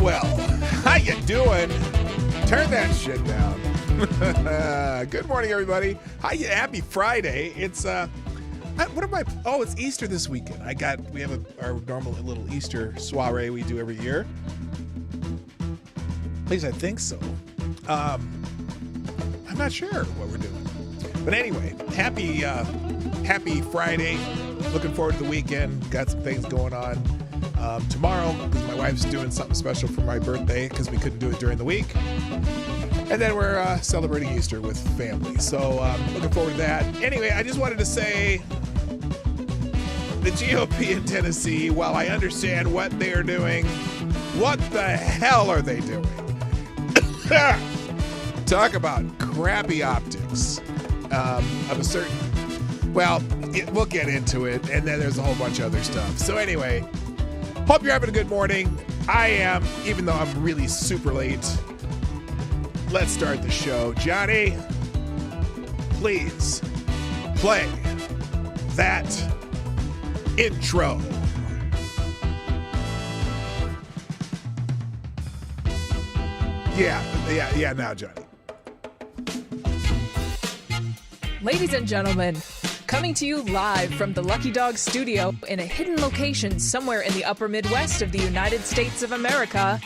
well. How you doing? Turn that shit down. Good morning, everybody. Happy Friday. It's it's Easter this weekend. We have our normal little Easter soiree we do every year. At least I think so. I'm not sure what we're doing. But anyway, happy Friday. Looking forward to the weekend. Got some things going on. Tomorrow, because my wife's doing something special for my birthday because we couldn't do it during the week. And then we're celebrating Easter with family. So looking forward to that. Anyway, I just wanted to say the GOP in Tennessee, while I understand what they are doing, what the hell are they doing? Talk about crappy optics of a certain... Well, we'll get into it, and then there's a whole bunch of other stuff. So anyway, hope you're having a good morning. I am, even though I'm really super late. Let's start the show. Johnny, please play that intro. Yeah, now, Johnny. Ladies and gentlemen, coming to you live from the Lucky Dog studio in a hidden location somewhere in the upper Midwest of the United States of America,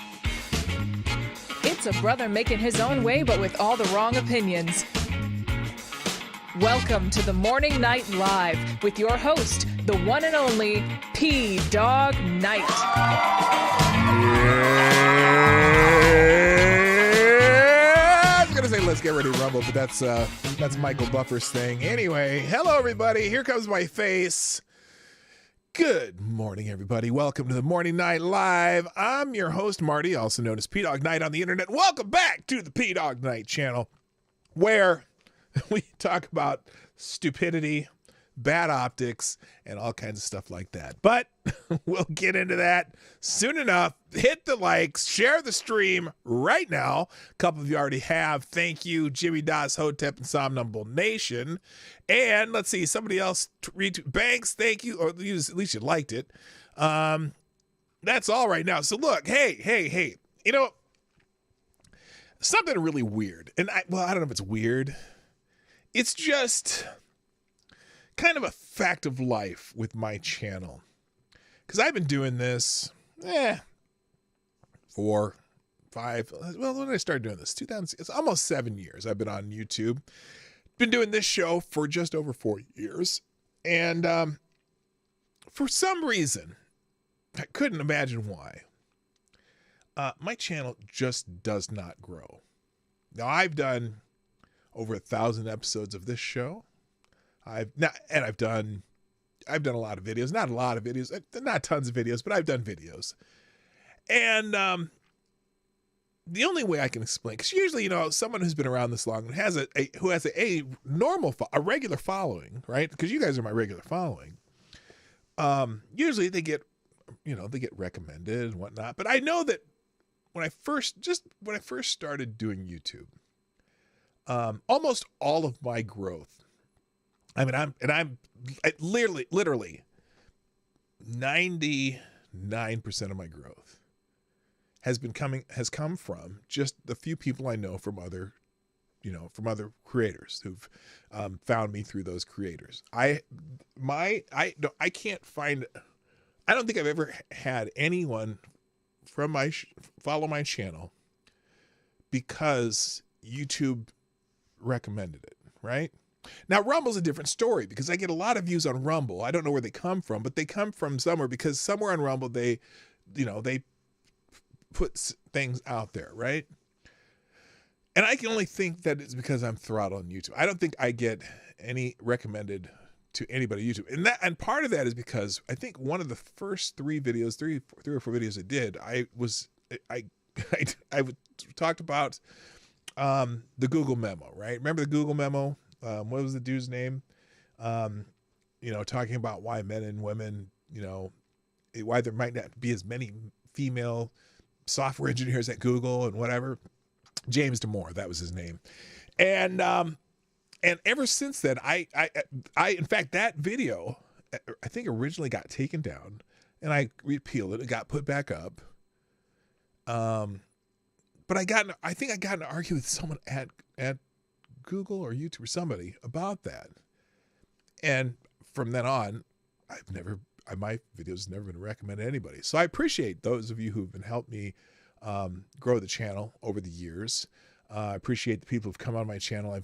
it's a brother making his own way but with all the wrong opinions. Welcome to the Morning Night Live with your host, the one and only P-Dog Knight. Say let's get ready to rumble, but that's Michael Buffer's thing. Anyway, hello everybody. Here comes my face. Good morning, everybody. Welcome to the Morning Night Live. I'm your host, Marty, also known as P-Dog Knight on the internet. Welcome back to the P-Dog Knight channel, where we talk about stupidity, bad optics, and all kinds of stuff like that. But we'll get into that soon enough. Hit the likes, share the stream right now. A couple of you already have. Thank you, Jimmy Das, Hotep, and Somnambul Nation. And let's see, somebody else, Banks, thank you, or at least you liked it. That's all right now. So look, hey, you know, something really weird. And I don't know if it's weird. It's just kind of a fact of life with my channel. Because I've been doing this, 4, 5, well, when did I start doing this? It's almost 7 years I've been on YouTube. Been doing this show for just over 4 years. And for some reason, I couldn't imagine why, my channel just does not grow. Now, I've done over 1,000 episodes of this show. I've done a lot of videos, not a lot of videos, not tons of videos, but I've done videos. And the only way I can explain, because usually, you know, someone who's been around this long and has a regular following, right? Because you guys are my regular following. Usually they get recommended and whatnot. But I know that when I first started doing YouTube, almost all of my growth, I'm literally 99% of my growth has come from just the few people I know from other creators who've found me through those creators. I don't think I've ever had anyone from follow my channel because YouTube recommended it, right? Now, Rumble's a different story because I get a lot of views on Rumble. I don't know where they come from, but they come from somewhere because somewhere on Rumble, they put things out there, right? And I can only think that it's because I'm throttled on YouTube. I don't think I get any recommended to anybody on YouTube. And part of that is because I think one of the first three or four videos I did, I talked about the Google memo, right? Remember the Google memo? What was the dude's name? Talking about why men and women, why there might not be as many female software engineers at Google and whatever. James Damore, that was his name. And ever since then, I in fact, that video, I think originally got taken down and I repealed it. It got put back up. But I think I got in an argument with someone at Google or YouTube or somebody about that. And from then on, my videos never been recommended to anybody. So I appreciate those of you who've been helped me grow the channel over the years. I appreciate the people who've come on my channel. I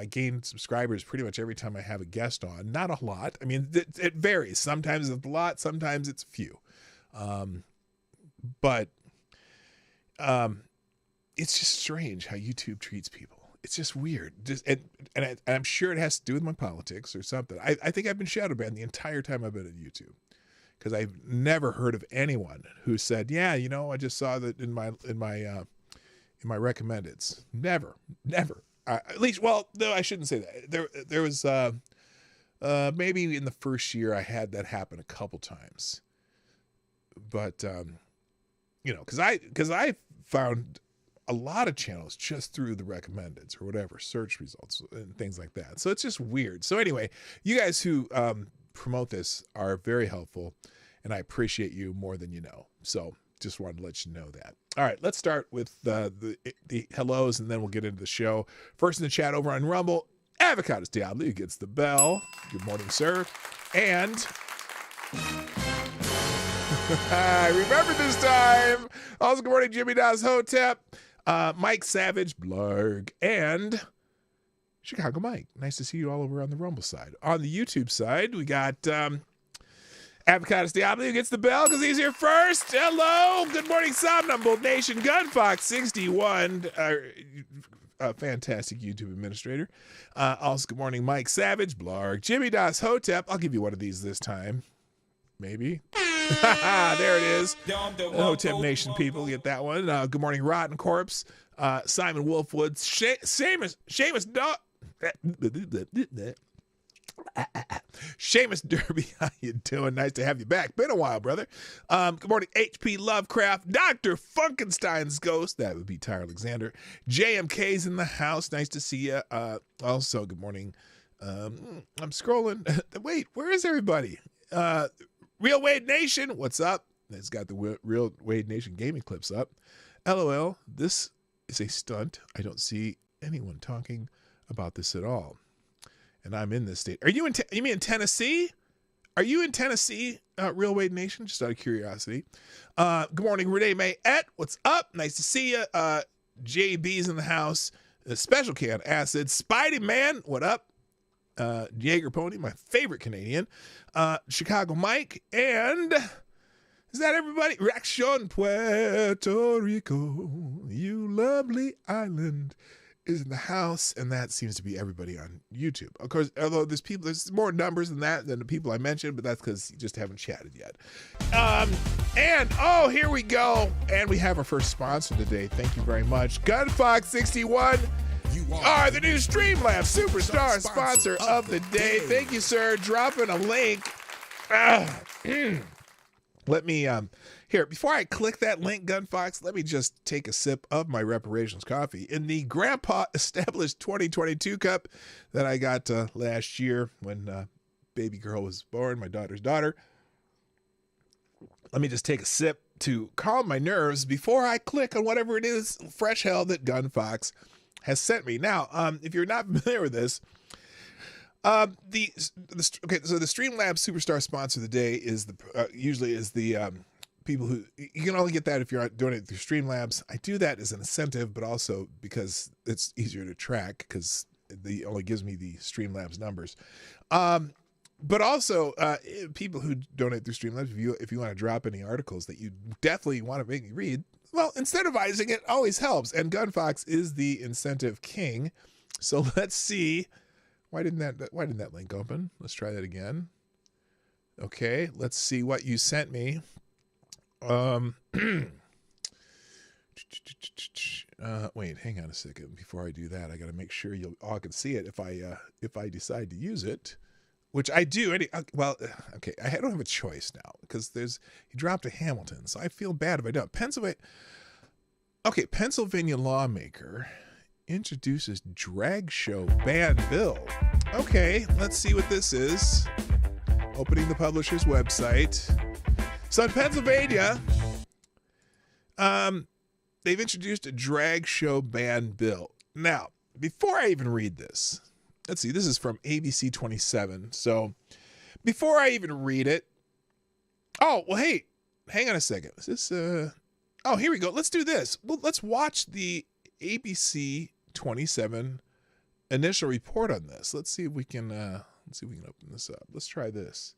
gained subscribers pretty much every time I have a guest on. Not a lot. I mean, it varies. Sometimes it's a lot. Sometimes it's a few. But it's just strange how YouTube treats people. It's just weird. And I'm sure it has to do with my politics or something. I think I've been shadow banned the entire time I've been at YouTube, because I've never heard of anyone who said, "Yeah, I just saw that in my recommendeds." Never. At least, well, no, I shouldn't say that. There was maybe in the first year I had that happen a couple times, but because I found a lot of channels just through the recommendeds or whatever, search results and things like that. So it's just weird. So anyway, you guys who promote this are very helpful, and I appreciate you more than you know. So just wanted to let you know that. All right, let's start with the hellos, and then we'll get into the show. First in the chat over on Rumble, Avocados Diablo gets the bell. Good morning, sir. And I remember this time. Also, good morning, Jimmy Das Hotep, Mike Savage, Blarg, and Chicago Mike. Nice to see you all over on the Rumble side. On the YouTube side, we got Avocados Diablo who gets the bell because he's here first. Hello. Good morning, Somnambul Nation. Gunfox 61. A fantastic YouTube administrator. Also, good morning, Mike Savage, Blarg, Jimmy Das Hotep. I'll give you one of these this time. Maybe. There it is. Hotep Nation people get that one. Good morning, Rotten Corpse. Simon Wolfwood. Seamus Dog. Seamus Derby, how you doing? Nice to have you back. Been a while, brother. Good morning, HP Lovecraft. Dr. Funkenstein's Ghost. That would be Tyler Alexander. JMK's in the house. Nice to see you. Also, good morning. I'm scrolling. Wait, where is everybody? Real Wade Nation, what's up? It's got the Real Wade Nation gaming clips up. LOL, this is a stunt. I don't see anyone talking about this at all. And I'm in this state. Are you you mean in Tennessee? Are you in Tennessee, Real Wade Nation? Just out of curiosity. Good morning, Renee Mayette. What's up? Nice to see you. JB's in the house. Special Can Acid. Spidey Man, what up? Jaeger Pony, my favorite Canadian. Chicago Mike, and is that everybody? Reaction Puerto Rico, you lovely island, is in the house, and that seems to be everybody on YouTube. Of course, although there's more numbers than that than the people I mentioned, but that's because you just haven't chatted yet. And here we go, and we have our first sponsor today. Thank you very much, Gunfox 61. You are the new Streamlabs Superstar sponsor of the day. Thank you, sir. Dropping a link. Let me, here, before I click that link, Gunfox, let me just take a sip of my Reparations coffee in the Grandpa Established 2022 cup that I got last year when baby girl was born, my daughter's daughter. Let me just take a sip to calm my nerves before I click on whatever it is, fresh hell that Gunfox has sent me. Now, if you're not familiar with this, so the Streamlabs Superstar sponsor of the day is usually the people who, you can only get that if you're doing it through Streamlabs. I do that as an incentive, but also because it's easier to track because it only gives me the Streamlabs numbers. But also people who donate through Streamlabs, if you want to drop any articles that you definitely want to make me read, well, incentivizing it always helps, and Gunfox is the incentive king. So let's see. Why didn't that link open? Let's try that again. Okay, let's see what you sent me. Wait, hang on a second. Before I do that, I got to make sure you all can see it if I decide to use it, which I do. Well, okay, I don't have a choice now because he dropped a Hamilton, so I feel bad if I don't. Pennsylvania lawmaker introduces drag show ban bill. Okay, let's see what this is. Opening the publisher's website. So in Pennsylvania, They've introduced a drag show ban bill. Now, before I even read this, let's see, this is from ABC 27. So before I even read it, oh, well, hey, hang on a second. Is this, oh, here we go. Let's do this. Well, let's watch the ABC 27 initial report on this. Let's see if we can open this up. Let's try this.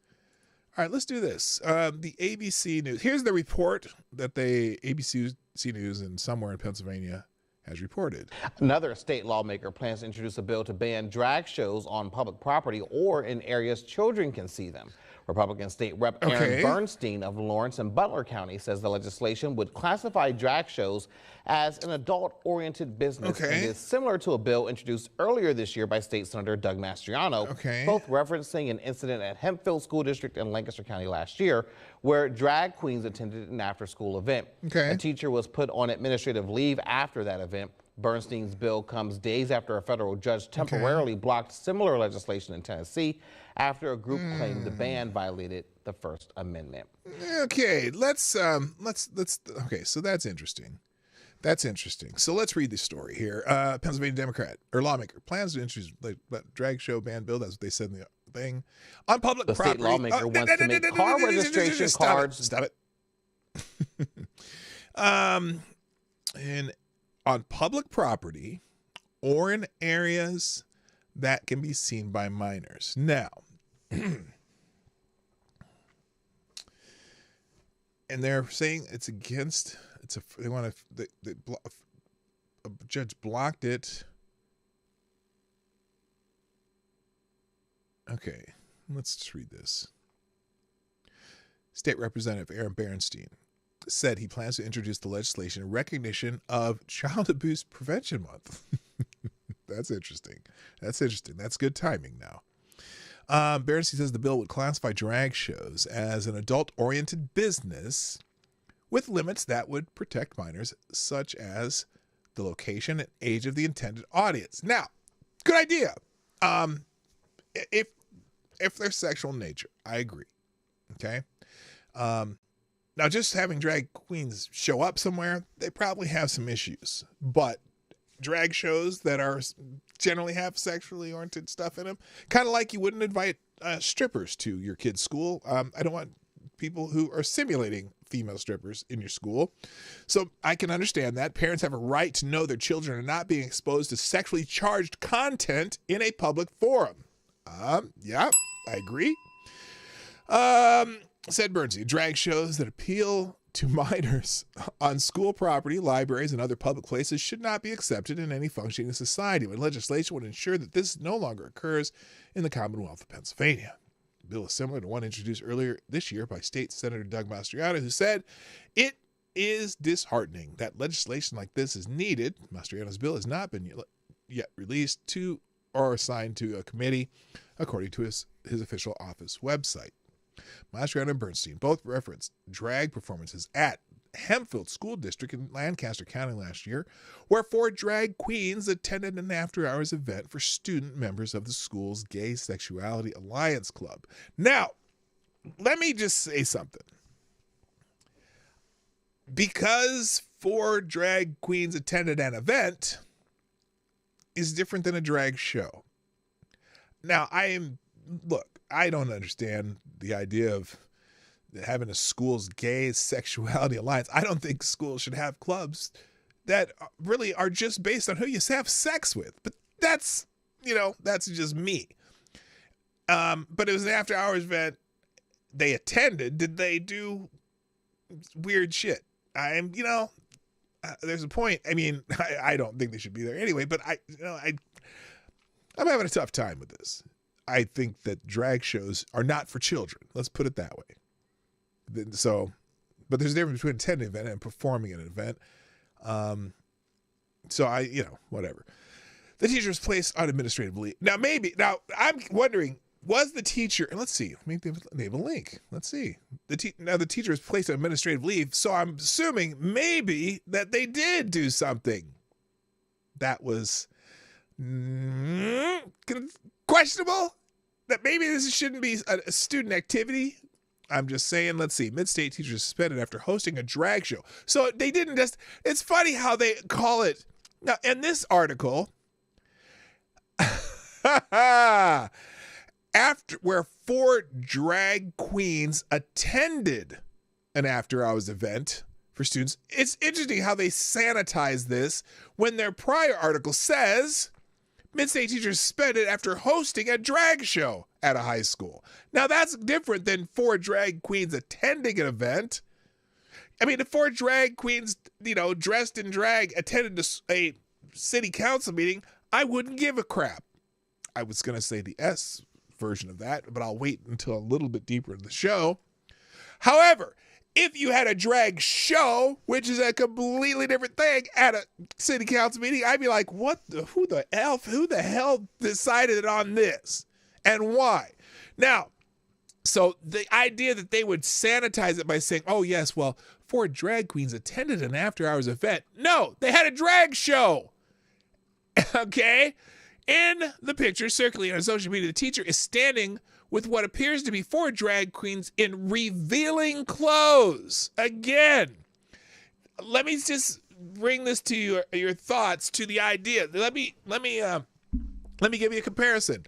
All right, let's do this. The ABC News. Here's the report that ABC News in somewhere in Pennsylvania has reported. Another state lawmaker plans to introduce a bill to ban drag shows on public property or in areas children can see them. Republican State Rep. Aaron Bernstein of Lawrence and Butler County says the legislation would classify drag shows as an adult-oriented business and is similar to a bill introduced earlier this year by State Senator Doug Mastriano, both referencing an incident at Hempfield School District in Lancaster County last year where drag queens attended an after-school event. A teacher was put on administrative leave after that event. Bernstein's bill comes days after a federal judge temporarily blocked similar legislation in Tennessee after a group claimed the ban violated the First Amendment. Okay, okay, so that's interesting. That's interesting. So let's read this story here. Pennsylvania Democrat or lawmaker plans to introduce drag show ban bill. That's what they said in the thing. On public property. The state lawmaker wants to make car registration cards. Stop it. And on public property or in areas that can be seen by minors. Now, and they're saying it's against. A judge blocked it. Okay, let's just read this. State Representative Aaron Bernstein said he plans to introduce the legislation in recognition of Child Abuse Prevention Month. That's interesting. That's good timing now. Bernstein says the bill would classify drag shows as an adult-oriented business with limits that would protect minors, such as the location and age of the intended audience. Now, good idea. If they're sexual in nature, I agree. Okay. Now, just having drag queens show up somewhere, they probably have some issues. But drag shows that are generally have sexually oriented stuff in them, kind of like you wouldn't invite strippers to your kid's school. I don't want people who are simulating female strippers in your school. So I can understand that. Parents have a right to know their children are not being exposed to sexually charged content in a public forum. Yeah, I agree. Said Bernstein, drag shows that appeal to minors on school property, libraries, and other public places should not be accepted in any functioning society. But legislation would ensure that this no longer occurs in the Commonwealth of Pennsylvania. The bill is similar to one introduced earlier this year by State Senator Doug Mastriano, who said it is disheartening that legislation like this is needed. Mastriano's bill has not been yet released to or assigned to a committee, according to his official office website. Mastriano and Bernstein both referenced drag performances at Hempfield School District in Lancaster County last year, where 4 drag queens attended an after-hours event for student members of the school's Gay Sexuality Alliance Club. Now, let me just say something. Because 4 drag queens attended an event is different than a drag show. Now, I don't understand the idea of having a school's Gay Sexuality Alliance. I don't think schools should have clubs that really are just based on who you have sex with. But that's just me. But it was an after-hours event. They attended. Did they do weird shit? There's a point. I mean, I don't think they should be there anyway. But I'm having a tough time with this. I think that drag shows are not for children. Let's put it that way. So, but there's a difference between attending an event and performing at an event. Whatever. The teacher was placed on administrative leave. Now, I'm wondering, was the teacher, and let's see, maybe they have a link. Let's see. The teacher was placed on administrative leave, so I'm assuming maybe that they did do something that was questionable, that maybe this shouldn't be a student activity I'm just saying, let's see. Mid-state teachers suspended after hosting a drag show. So they didn't just, it's funny how they call it. Now, in this article, where 4 drag queens attended an after-hours event for students. It's interesting how they sanitize this when their prior article says mid-state teachers suspended after hosting a drag show at a high school. Now, that's different than 4 drag queens attending an event. I mean, if 4 drag queens, dressed in drag attended a city council meeting, I wouldn't give a crap. I was going to say the S version of that, but I'll wait until a little bit deeper in the show. However, if you had a drag show, which is a completely different thing, at a city council meeting, I'd be like, who the hell decided on this and why? Now, so the idea that they would sanitize it by saying, oh yes, well, 4 drag queens attended an after-hours event. No, they had a drag show. Okay? In the picture circulating on social media, the teacher is standing with what appears to be 4 drag queens in revealing clothes. Again, let me just bring this to your thoughts, to the idea. Let me give you a comparison.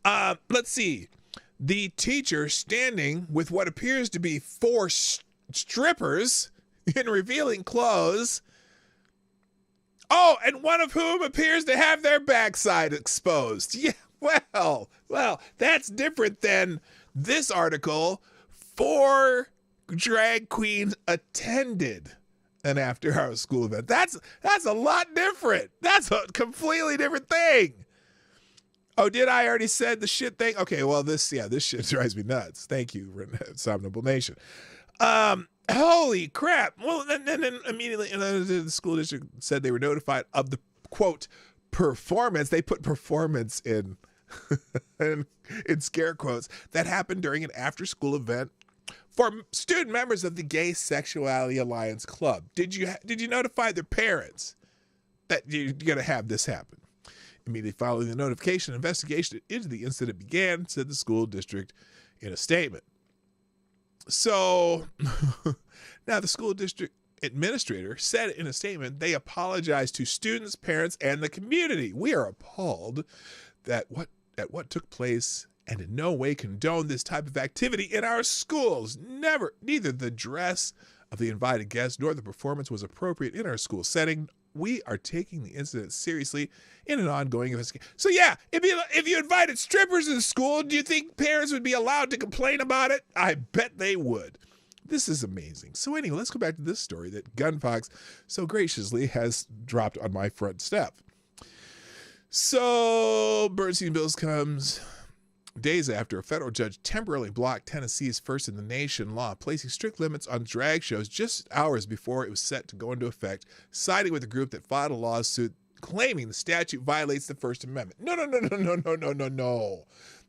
Let's see. The teacher standing with what appears to be 4 strippers in revealing clothes. Oh, and one of whom appears to have their backside exposed. Yeah, well, that's different than this article. 4 drag queens attended an after-hours school event. That's a lot different. That's a completely different thing. Oh, did I already said the shit thing? Okay, well, this shit drives me nuts. Thank you, Somnable Nation. Holy crap. Well, then immediately the school district said they were notified of the, quote, performance. They put performance in scare quotes that happened during an after-school event for student members of the Gay Sexuality Alliance Club. Did you notify their parents that you're going to have this happen? Immediately following the notification, investigation into the incident began, said the school district in a statement. So now the school district administrator said in a statement they apologized to students, parents, and the community. We are appalled at what took place and in no way condone this type of activity in our schools. Neither the dress of the invited guests nor the performance was appropriate in our school setting. We are taking the incident seriously in an ongoing investigation. So yeah, if you invited strippers in school, do you think parents would be allowed to complain about it? I bet they would. This is amazing. So anyway, let's go back to this story that Gunfox so graciously has dropped on my front step. So Bernstein Bills comes days after a federal judge temporarily blocked Tennessee's first in the nation law, placing strict limits on drag shows just hours before it was set to go into effect, siding with a group that filed a lawsuit claiming the statute violates the First Amendment. No.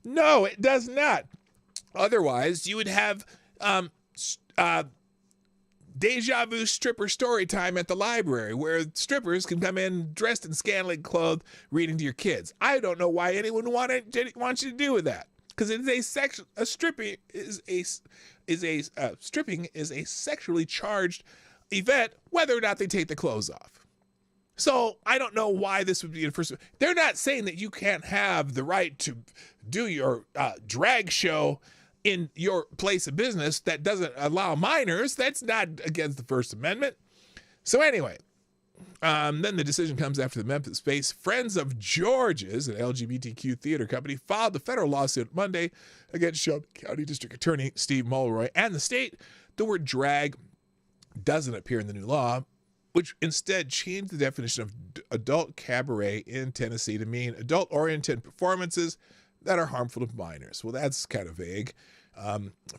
No, it does not. Otherwise, you would have deja vu stripper story time at the library where strippers can come in dressed in scantily clothed reading to your kids. I don't know why anyone wants you to do with that, because stripping is a sexually charged event whether or not they take the clothes off. So I don't know why this would be in first. They're not saying that you can't have the right to do your drag show in your place of business that doesn't allow minors. That's not against the First Amendment. So anyway, then the decision comes after the Memphis-based Friends of George's, an LGBTQ theater company, filed the federal lawsuit Monday against Shelby County District Attorney Steve Mulroy and the state. The word drag doesn't appear in the new law, which instead changed the definition of adult cabaret in Tennessee to mean adult-oriented performances that are harmful to minors. Well, that's kind of vague.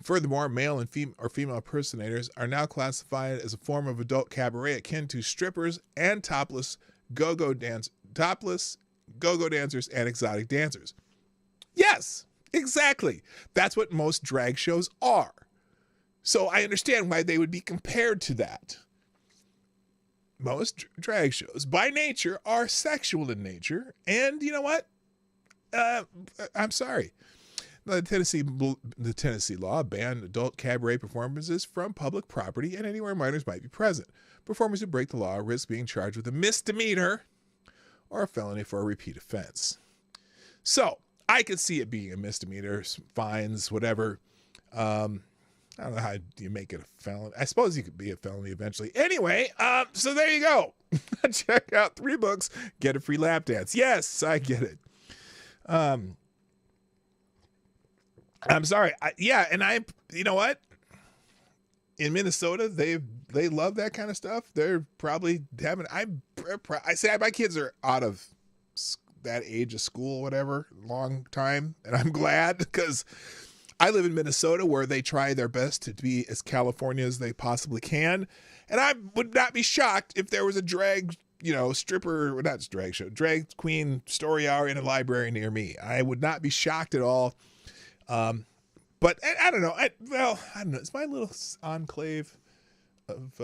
Furthermore, male and female impersonators are now classified as a form of adult cabaret akin to strippers and topless go-go dancers and exotic dancers. Yes, exactly. That's what most drag shows are. So I understand why they would be compared to that. Most drag shows, by nature, are sexual in nature. And you know what? I'm sorry. The Tennessee law banned adult cabaret performances from public property and anywhere minors might be present. Performers who break the law risk being charged with a misdemeanor or a felony for a repeat offense. So I could see it being a misdemeanor, fines, whatever. I don't know how you make it a felony. I suppose you could be a felony eventually. Anyway, so there you go. Check out 3 books, get a free lap dance. Yes, I get it. I'm sorry. You know what? In Minnesota, they love that kind of stuff. They're probably having. I say my kids are out of that age of school, whatever, long time, and I'm glad because I live in Minnesota where they try their best to be as California as they possibly can, and I would not be shocked if there was a drag queen story hour in a library near me. I would not be shocked at all. But I don't know. I don't know. It's my little enclave of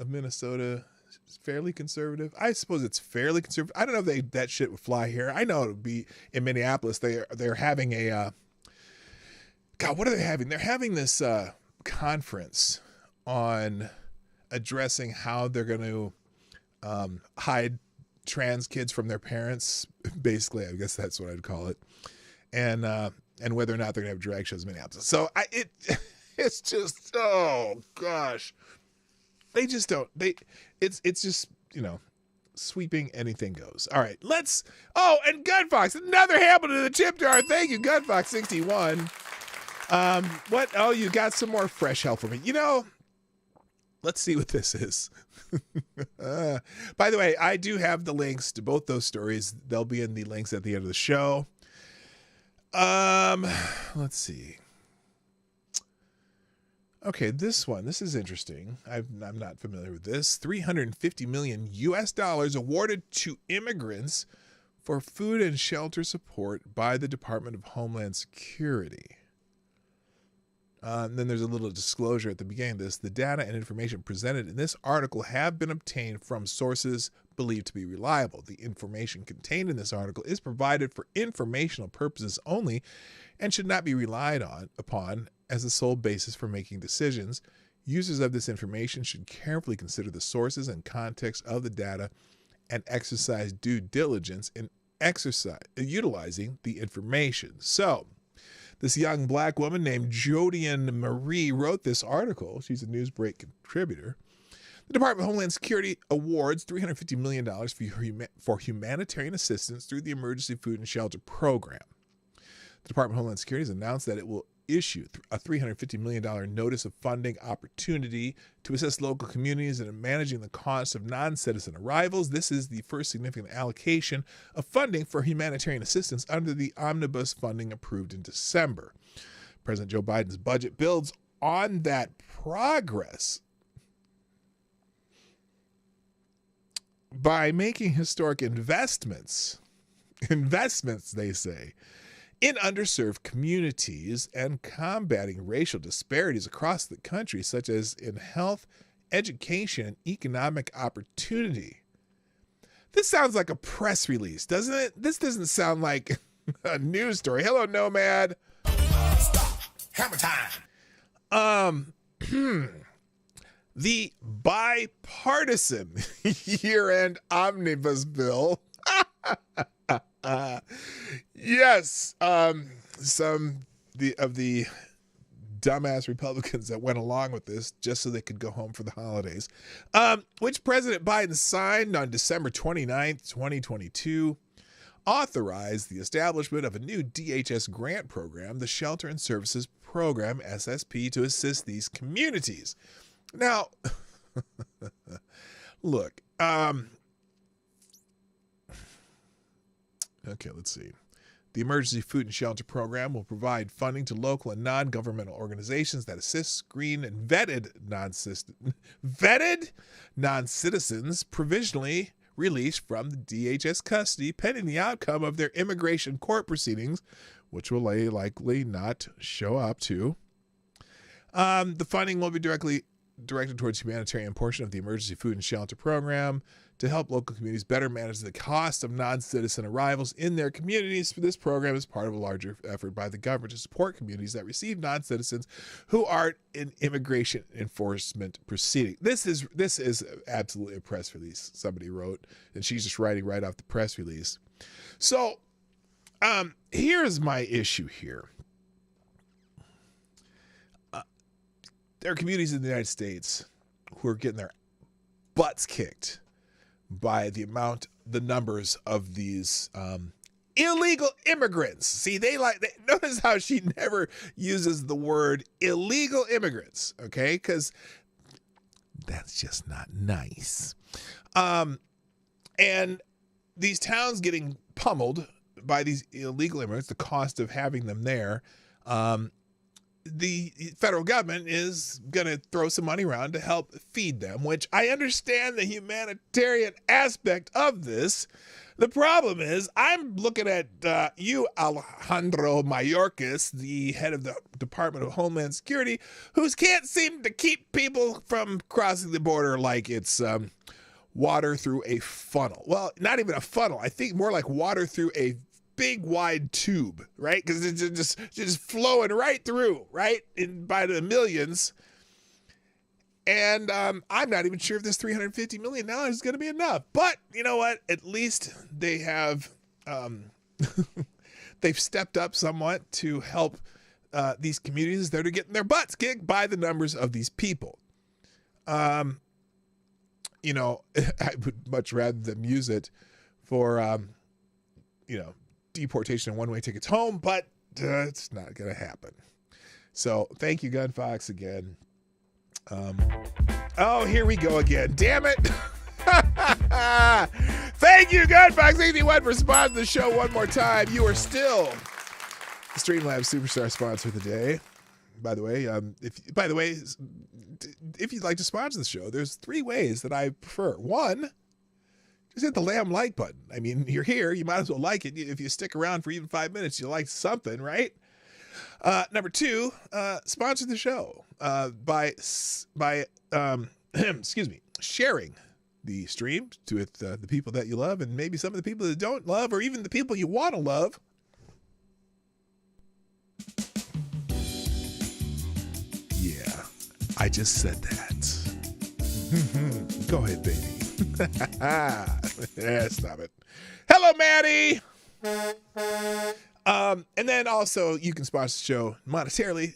Minnesota. It's fairly conservative. I suppose it's fairly conservative. I don't know if that shit would fly here. I know it would be in Minneapolis. They're having a God. What are they having? They're having this conference on addressing how they're going to hide trans kids from their parents. Basically, I guess that's what I'd call it. And whether or not they're gonna have drag shows in Minneapolis. So it's just, oh gosh, they just don't. It's just, sweeping anything goes. All right, and Gunfox, another Hamilton in the tip jar. Thank you, Gunfox61. What? Oh, you got some more fresh help for me. Let's see what this is. By the way, I do have the links to both those stories. They'll be in the links at the end of the show. Let's see. Okay, this is interesting. I'm not familiar with this. $350 million awarded to immigrants for food and shelter support by the Department of Homeland Security. Then there's a little disclosure at the beginning of this. The data and information presented in this article have been obtained from sources believed to be reliable. The information contained in this article is provided for informational purposes only and should not be relied upon as the sole basis for making decisions. Users of this information should carefully consider the sources and context of the data and exercise due diligence in utilizing the information. So, this young black woman named Jodian Marie wrote this article. She's a Newsbreak contributor. The Department of Homeland Security awards $350 million for humanitarian assistance through the Emergency Food and Shelter Program. The Department of Homeland Security has announced that it will issue a $350 million notice of funding opportunity to assist local communities in managing the costs of non-citizen arrivals. This is the first significant allocation of funding for humanitarian assistance under the omnibus funding approved in December. President Joe Biden's budget builds on that progress by making historic investments, they say, in underserved communities and combating racial disparities across the country, such as in health, education, and economic opportunity. This sounds like a press release, doesn't it? This doesn't sound like a news story. Hello, Nomad. Stop. Hammer time. The bipartisan year-end omnibus bill. Yes, some of the dumbass Republicans that went along with this just so they could go home for the holidays, which President Biden signed on December 29th, 2022, authorized the establishment of a new DHS grant program, the Shelter and Services Program, SSP, to assist these communities. Now, look, okay, let's see. The Emergency Food and Shelter Program will provide funding to local and non-governmental organizations that assist screened and vetted non-citizens provisionally released from the DHS custody pending the outcome of their immigration court proceedings, which will likely not show up to. The funding will be directly directed towards humanitarian portion of the emergency food and shelter program to help local communities better manage the cost of non-citizen arrivals in their communities. This program is part of a larger effort by the government to support communities that receive non-citizens who are in immigration enforcement proceedings. This is absolutely a press release somebody wrote, and she's just writing right off the press release. So here's my issue here. There are communities in the United States who are getting their butts kicked by the numbers of these illegal immigrants. See, notice how she never uses the word illegal immigrants, okay? Because that's just not nice. And these towns getting pummeled by these illegal immigrants, the cost of having them there, the federal government is going to throw some money around to help feed them, which I understand the humanitarian aspect of this. The problem is I'm looking at you, Alejandro Mayorkas, the head of the Department of Homeland Security, who can't seem to keep people from crossing the border like it's water through a funnel. Well, not even a funnel. I think more like water through a big wide tube, right? Because it's just flowing right through, right? By the millions. And I'm not even sure if this $350 million is going to be enough. But you know what? At least they have, they've stepped up somewhat to help these communities that are getting their butts kicked by the numbers of these people. You know, I would much rather them use it for, deportation and one-way tickets home, but it's not going to happen. So thank you, Gun Fox, again. Oh, here we go again. Damn it. Thank you, Gun Fox 81, for sponsoring the show one more time. You are still the Streamlabs Superstar sponsor of the day. By the way, if you'd like to sponsor the show, there's 3 ways that I prefer. 1, just hit the lamb like button. I mean, you're here, you might as well like it. If you stick around for even 5 minutes, you like something, right? Number 2, sponsor the show by sharing the stream with the people that you love, and maybe some of the people that don't love, or even the people you want to love. Yeah, I just said that. Go ahead, baby. Yeah, stop it. Hello, Maddie. And then also you can sponsor the show monetarily.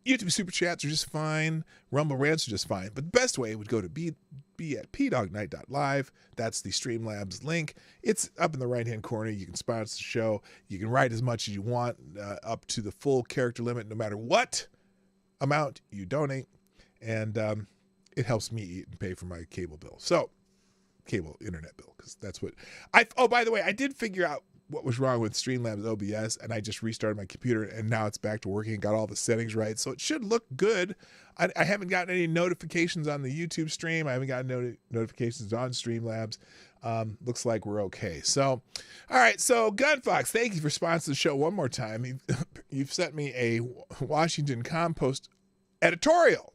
YouTube super chats are just fine. Rumble rants are just fine. But the best way would go to be at pdognight.live. That's the Streamlabs link. It's up in the right-hand corner. You can sponsor the show. You can write as much as you want, up to the full character limit, no matter what amount you donate. And it helps me eat and pay for my cable bill. So, cable internet bill, because that's what by the way, I did figure out what was wrong with Streamlabs OBS, and I just restarted my computer, and now it's back to working. Got all the settings right, so it should look good. I haven't gotten any notifications on the YouTube stream. I haven't gotten notifications on Streamlabs. Looks like we're okay. So, all right. So, Gunfox, thank you for sponsoring the show one more time. You've sent me a Washington Compost editorial,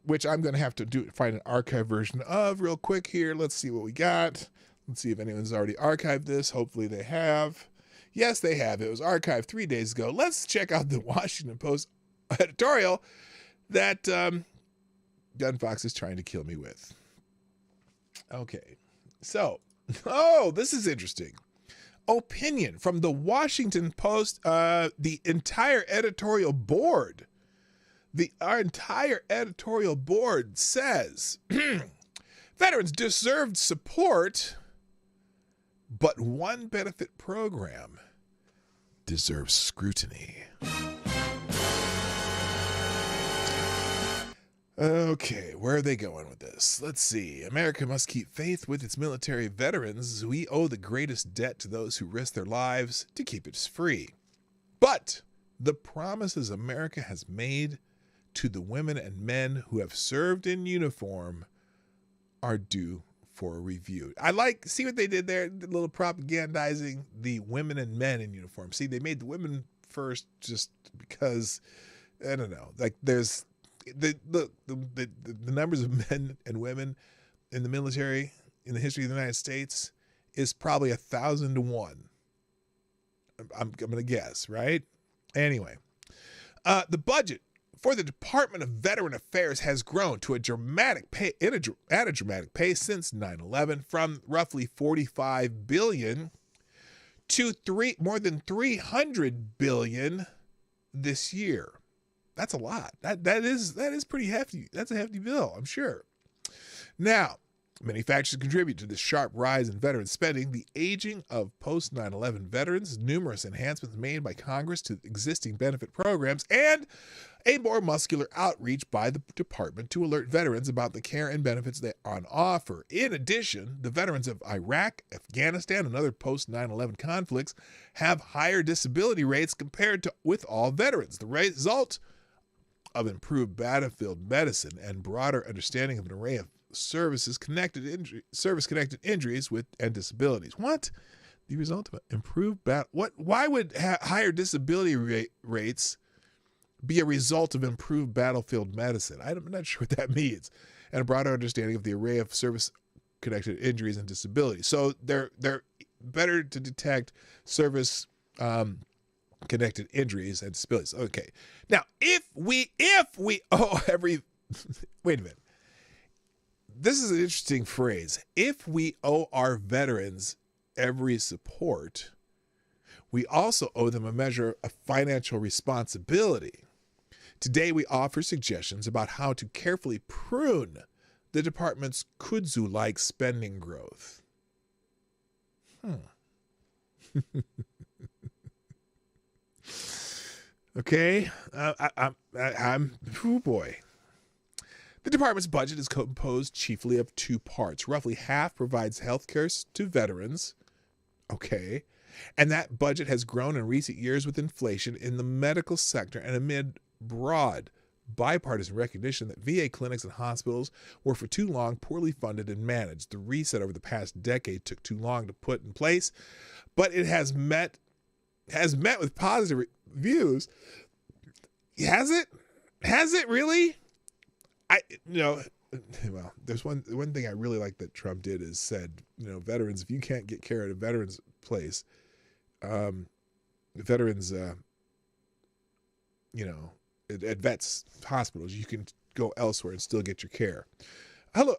which I'm going to have to find an archive version of real quick here. Let's see what we got. Let's see if anyone's already archived this. Hopefully they have. Yes, they have. It was archived 3 days ago. Let's check out the Washington Post editorial that Gunfox is trying to kill me with. Okay. So, this is interesting. Opinion from the Washington Post, the entire editorial board. Our entire editorial board says veterans deserved support, but one benefit program deserves scrutiny. Okay, where are they going with this? Let's see. America must keep faith with its military veterans. We owe the greatest debt to those who risk their lives to keep us free. But the promises America has made to the women and men who have served in uniform are due for a review. See what they did there? A little propagandizing the women and men in uniform. See, they made the women first just because, I don't know, like there's the numbers of men and women in the military in the history of the United States is probably 1,000 to 1. I'm going to guess, right? Anyway, the budget for the Department of Veteran Affairs has grown to a dramatic pace since 9/11, from roughly $45 billion to more than $300 billion this year. That's a lot. That is pretty hefty. That's a hefty bill, I'm sure. Now, many factors contribute to this sharp rise in veteran spending: the aging of post 9/11 veterans, numerous enhancements made by Congress to existing benefit programs, and a more muscular outreach by the department to alert veterans about the care and benefits they on offer. In addition, the veterans of Iraq, Afghanistan, and other post 9/11 conflicts have higher disability rates compared with all veterans. The result of improved battlefield medicine and broader understanding of an array of service-connected injuries and disabilities. What? The result of improved why would higher disability rates be a result of improved battlefield medicine? I'm not sure what that means. And a broader understanding of the array of service-connected injuries and disabilities. So they're better to detect service connected injuries and disabilities. Okay. Now, if we owe every wait a minute. This is an interesting phrase. If we owe our veterans every support, we also owe them a measure of financial responsibility. Today, we offer suggestions about how to carefully prune the department's kudzu-like spending growth. Okay, I'm oh boy. The department's budget is composed chiefly of two parts. Roughly half provides health care to veterans. Okay. And that budget has grown in recent years with inflation in the medical sector and amid broad bipartisan recognition that VA clinics and hospitals were for too long poorly funded and managed. The reset over the past decade took too long to put in place, but it has met with positive reviews. Has it? Has it really? Well, there's one thing I really like that Trump did is said, veterans, if you can't get care at a veterans place, veterans, at vets hospitals, you can go elsewhere and still get your care. Hello,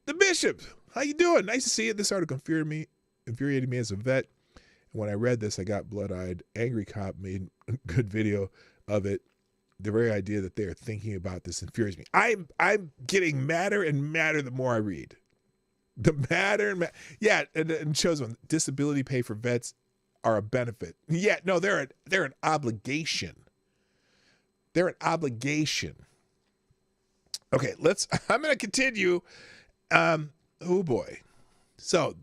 the bishop, how you doing? Nice to see you. This article infuriated me as a vet. And when I read this, I got blood-eyed. Angry Cop made a good video of it. The very idea that they are thinking about this infuriates me. I'm getting madder and madder the more I read. The madder and madder. Yeah, and it shows when disability pay for vets are a benefit. Yeah, no, they're an obligation. They're an obligation. Okay, I'm going to continue. Oh boy. So,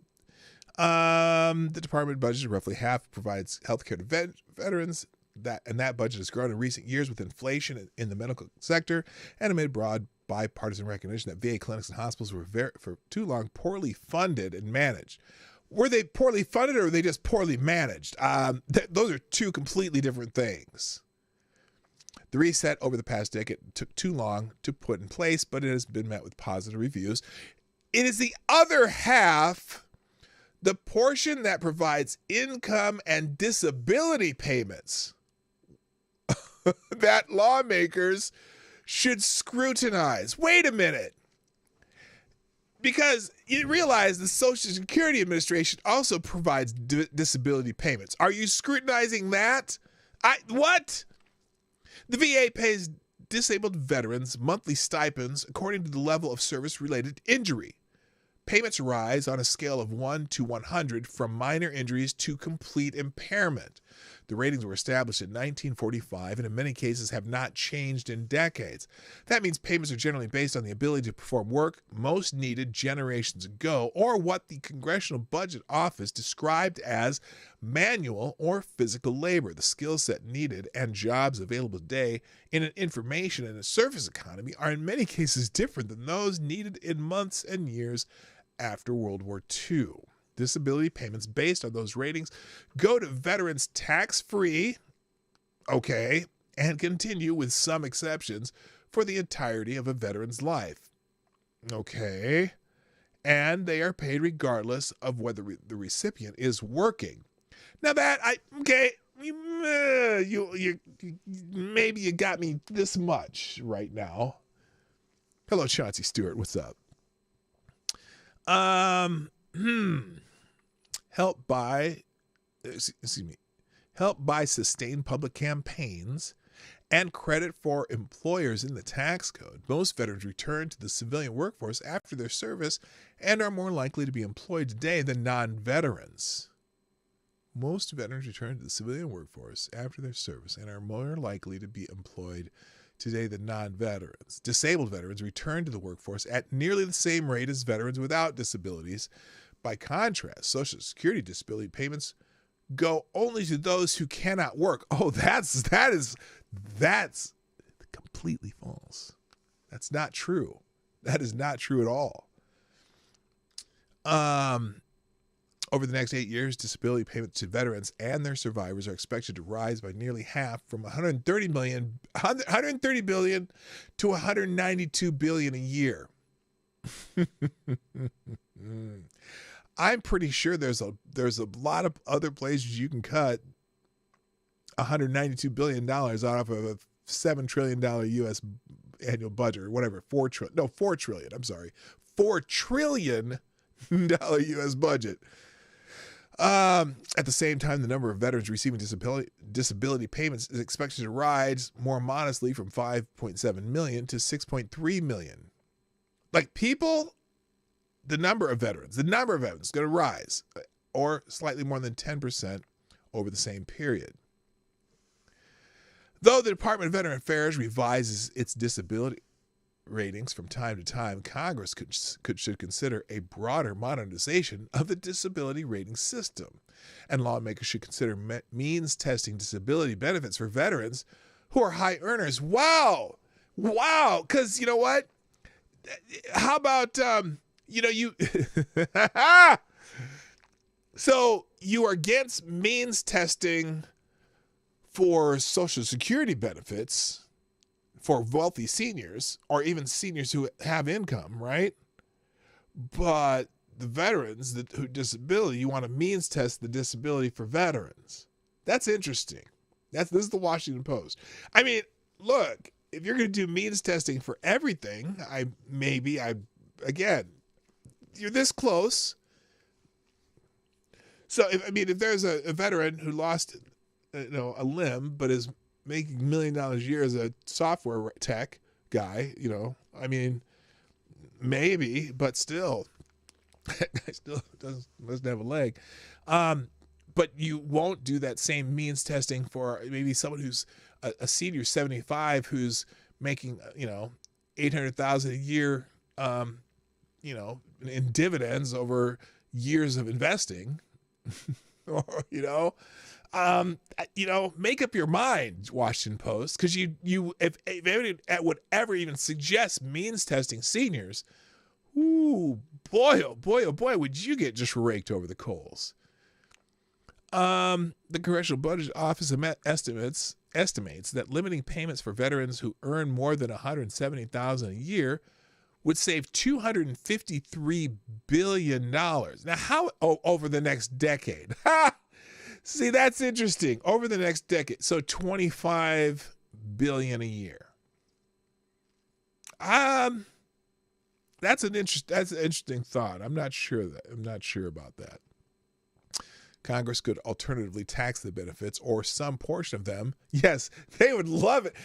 the department budget roughly half provides healthcare to veterans. That budget has grown in recent years with inflation in the medical sector and amid broad bipartisan recognition that VA clinics and hospitals were for too long poorly funded and managed. Were they poorly funded or were they just poorly managed? Those are two completely different things. The reset over the past decade took too long to put in place, but it has been met with positive reviews. It is the other half, the portion that provides income and disability payments, that lawmakers should scrutinize. Wait a minute. Because you realize the Social Security Administration also provides disability payments. Are you scrutinizing that? What? The VA pays disabled veterans monthly stipends according to the level of service-related injury. Payments rise on a scale of 1 to 100 from minor injuries to complete impairment. The ratings were established in 1945 and in many cases have not changed in decades. That means payments are generally based on the ability to perform work most needed generations ago, or what the Congressional Budget Office described as manual or physical labor, the skill set needed and jobs available today in an information and a service economy are in many cases different than those needed in months and years after World War II. Disability payments based on those ratings go to veterans tax-free, okay, and continue with some exceptions for the entirety of a veteran's life. Okay. And they are paid regardless of whether the recipient is working. Now you maybe you got me this much right now. Hello, Chauncey Stewart. What's up? Help buy sustained public campaigns and credit for employers in the tax code. Most veterans return to the civilian workforce after their service and are more likely to be employed today than non-veterans. Most veterans return to the civilian workforce after their service and are more likely to be employed today than non-veterans. Disabled veterans return to the workforce at nearly the same rate as veterans without disabilities. By contrast, Social Security disability payments go only to those who cannot work. Oh, that's completely false. That's not true. That is not true at all. Over the next 8 years, disability payments to veterans and their survivors are expected to rise by nearly half, from 130 billion to 192 billion a year. I'm pretty sure there's a lot of other places you can cut $192 billion out of a $7 trillion U.S. annual budget, or whatever, $4 trillion. I'm sorry, $4 trillion U.S. budget. At the same time, the number of veterans receiving disability payments is expected to rise more modestly from 5.7 million to 6.3 million. Like, the number of veterans is going to rise, or slightly more than 10% over the same period. Though the Department of Veteran Affairs revises its disability ratings from time to time, Congress should consider a broader modernization of the disability rating system, and lawmakers should consider means testing disability benefits for veterans who are high earners. Wow, because you know what? How about so you are against means testing for Social Security benefits for wealthy seniors, or even seniors who have income, right? But the veterans who disability, you want to means test the disability for veterans. That's interesting. This is the Washington Post. I mean, look, if you're going to do means testing for everything, again, you're this close. So if there's a veteran who lost a limb but is making $1 million a year as a software tech guy, maybe, but still, that guy still doesn't have a leg. But you won't do that same means testing for maybe someone who's a senior, 75, who's making $800,000 a year, in dividends over years of investing, or make up your mind, Washington Post, because if anyone would ever even suggest means testing seniors, oh boy, would you get just raked over the coals. The Congressional Budget Office estimates that limiting payments for veterans who earn more than $170,000 a year would save $253 billion. Now, how over the next decade? See, that's interesting. Over the next decade, so $25 billion a year. That's an interesting thought. I'm not sure about that. Congress could alternatively tax the benefits, or some portion of them. Yes, they would love it.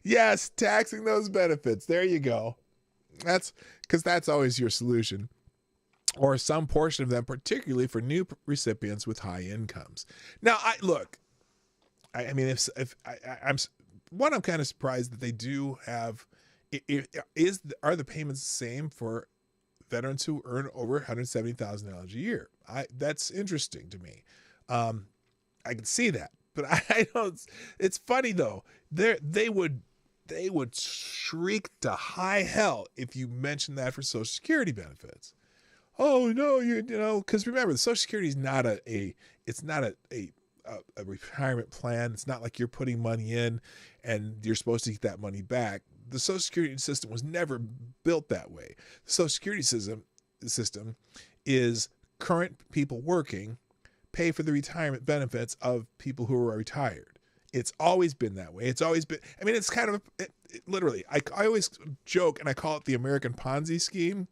Yes, taxing those benefits. There you go. That's always your solution. Or some portion of them, particularly for new recipients with high incomes. Now, I'm kind of surprised that they do have. Are the payments the same for veterans who earn over $170,000 a year? That's interesting to me. I can see that, but I don't. It's funny though. They would shriek to high hell if you mention that for Social Security benefits. Oh no, because remember, the Social Security is not a a retirement plan. It's not like you're putting money in and you're supposed to get that money back. The Social Security system was never built that way. The Social Security system is current people working pay for the retirement benefits of people who are retired. It's always been that way. It's always been, I mean, it's kind of, literally, I always joke and I call it the American Ponzi scheme.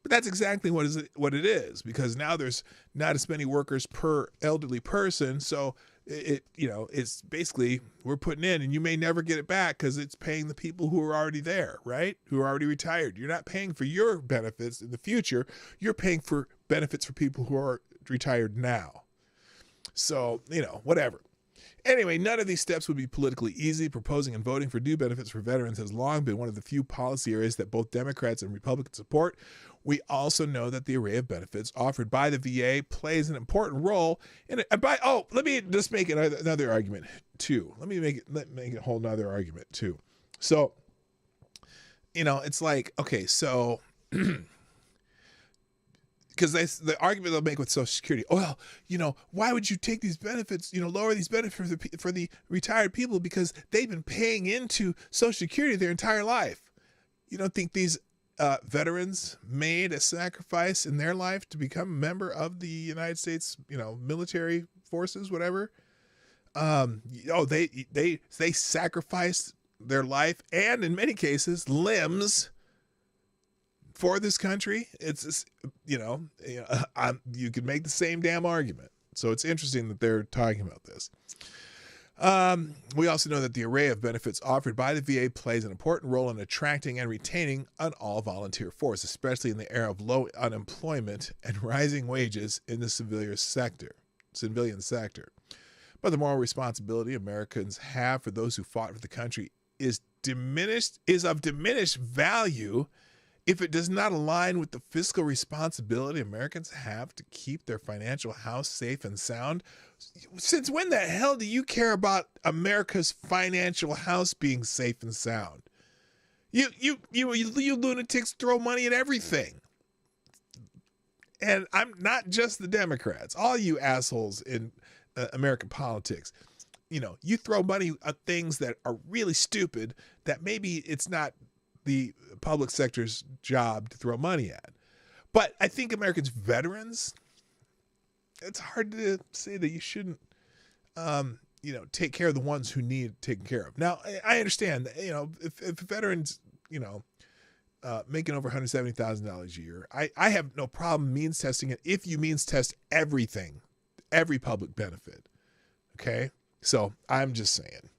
But that's exactly what it is, because now there's not as many workers per elderly person. So it's basically we're putting in and you may never get it back because it's paying the people who are already there, right? Who are already retired. You're not paying for your benefits in the future. You're paying for benefits for people who are retired now. So, whatever. Anyway, none of these steps would be politically easy. Proposing and voting for new benefits for veterans has long been one of the few policy areas that both Democrats and Republicans support. We also know that the array of benefits offered by the VA plays an important role in it. Let me just make another argument too. Let me make it a whole nother argument too. So, it's like, okay, so because the argument they'll make with Social Security, why would you take these benefits, lower these benefits for the retired people because they've been paying into Social Security their entire life. You don't think these veterans made a sacrifice in their life to become a member of the United States, military forces, whatever? They sacrificed their life and in many cases limbs for this country. It's you could make the same damn argument. So it's interesting that they're talking about this. We also know that the array of benefits offered by the VA plays an important role in attracting and retaining an all-volunteer force, especially in the era of low unemployment and rising wages in the civilian sector. But the moral responsibility Americans have for those who fought for the country is of diminished value if it does not align with the fiscal responsibility Americans have to keep their financial house safe and sound. Since when the hell do you care about America's financial house being safe and sound? You lunatics throw money at everything. And I'm not just the Democrats, all you assholes in American politics. You throw money at things that are really stupid that maybe it's not the public sector's job to throw money at. But I think Americans' veterans, it's hard to say that you shouldn't, take care of the ones who need taken care of. Now, I understand that, if veterans, making over $170,000 a year, I have no problem means testing it if you means test everything, every public benefit. Okay? So I'm just saying.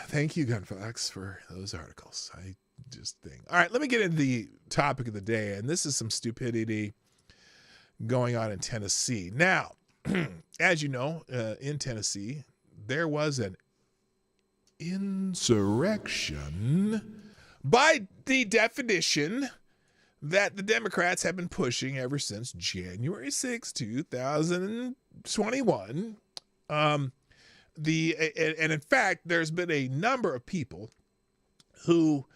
Thank you, Gunfox, for those articles. I just think. All right, let me get into the topic of the day, and this is some stupidity going on in Tennessee. Now, as you know, in Tennessee, there was an insurrection by the definition that the Democrats have been pushing ever since January 6, 2021. And in fact, there's been a number of people who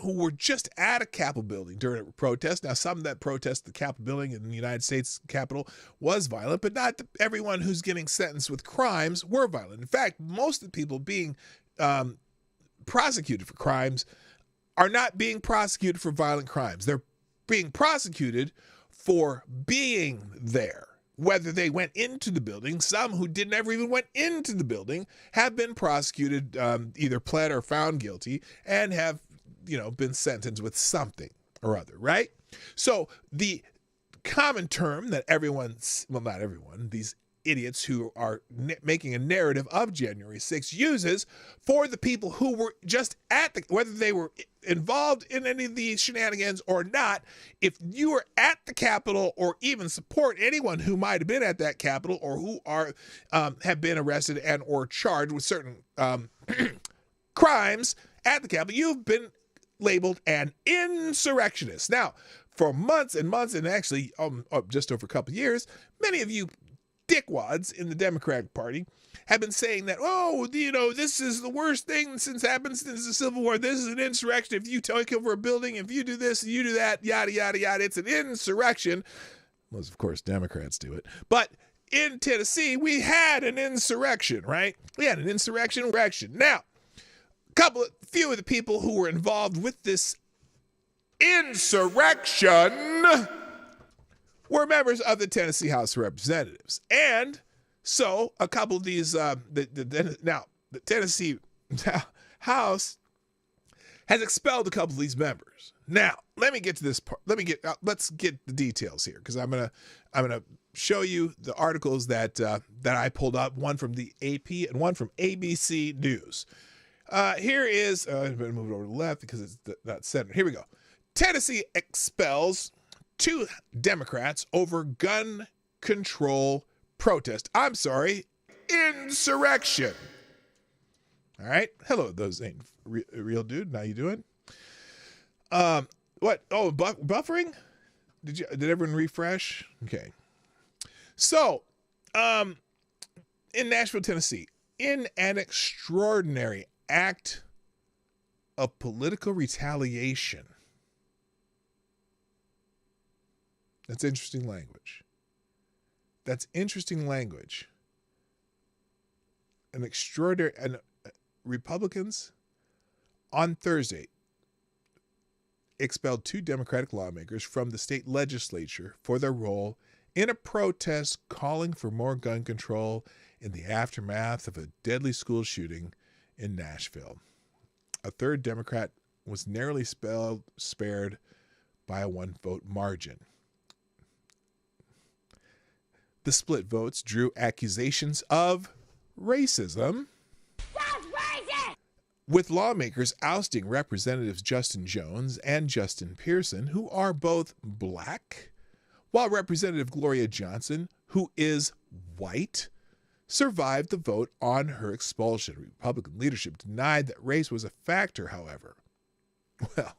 were just at a Capitol building during a protest. Now, some of that protest, the Capitol building in the United States Capitol, was violent, but not everyone who's getting sentenced with crimes were violent. In fact, most of the people being prosecuted for crimes are not being prosecuted for violent crimes. They're being prosecuted for being there. Whether they went into the building, some who never even went into the building have been prosecuted, either pled or found guilty, and have, been sentenced with something or other, right? So the common term that not everyone, these idiots who are making a narrative of January 6th uses for the people who were just whether they were involved in any of these shenanigans or not, if you are at the Capitol or even support anyone who might have been at that Capitol or who have been arrested and or charged with certain crimes at the Capitol, you've been labeled an insurrectionist. Now, for months and months, and actually just over a couple of years, many of you dickwads in the Democratic Party have been saying that, this is the worst thing since happened since the Civil War. This is an insurrection. If you take over a building, if you do this, you do that, yada, yada, yada, it's an insurrection. unless, of course, Democrats do it. But in Tennessee, we had an insurrection, right? We had an insurrection. Now, few of the people who were involved with this insurrection were members of the Tennessee House of Representatives. And so a couple of these, the Tennessee House has expelled a couple of these members. Now, let me get to this part. Let's get the details here, because I'm gonna show you the articles that I pulled up, one from the AP and one from ABC News. Here is, I'm going to move it over to the left because it's not center. Here we go. Tennessee expels 2 Democrats over gun control protest. I'm sorry, insurrection. All right. Hello, those ain't real dude. How you doing? What? Oh, buffering? Did everyone refresh? Okay. So, in Nashville, Tennessee, in an extraordinary act of political retaliation. That's interesting language. Republicans on Thursday expelled 2 Democratic lawmakers from the state legislature for their role in a protest calling for more gun control in the aftermath of a deadly school shooting in Nashville. A 3rd Democrat was narrowly spared by a 1-vote margin. The split votes drew accusations of racism, with lawmakers ousting Representatives Justin Jones and Justin Pearson, who are both black, while Representative Gloria Johnson, who is white, survived the vote on her expulsion. Republican leadership denied that race was a factor, however. Well,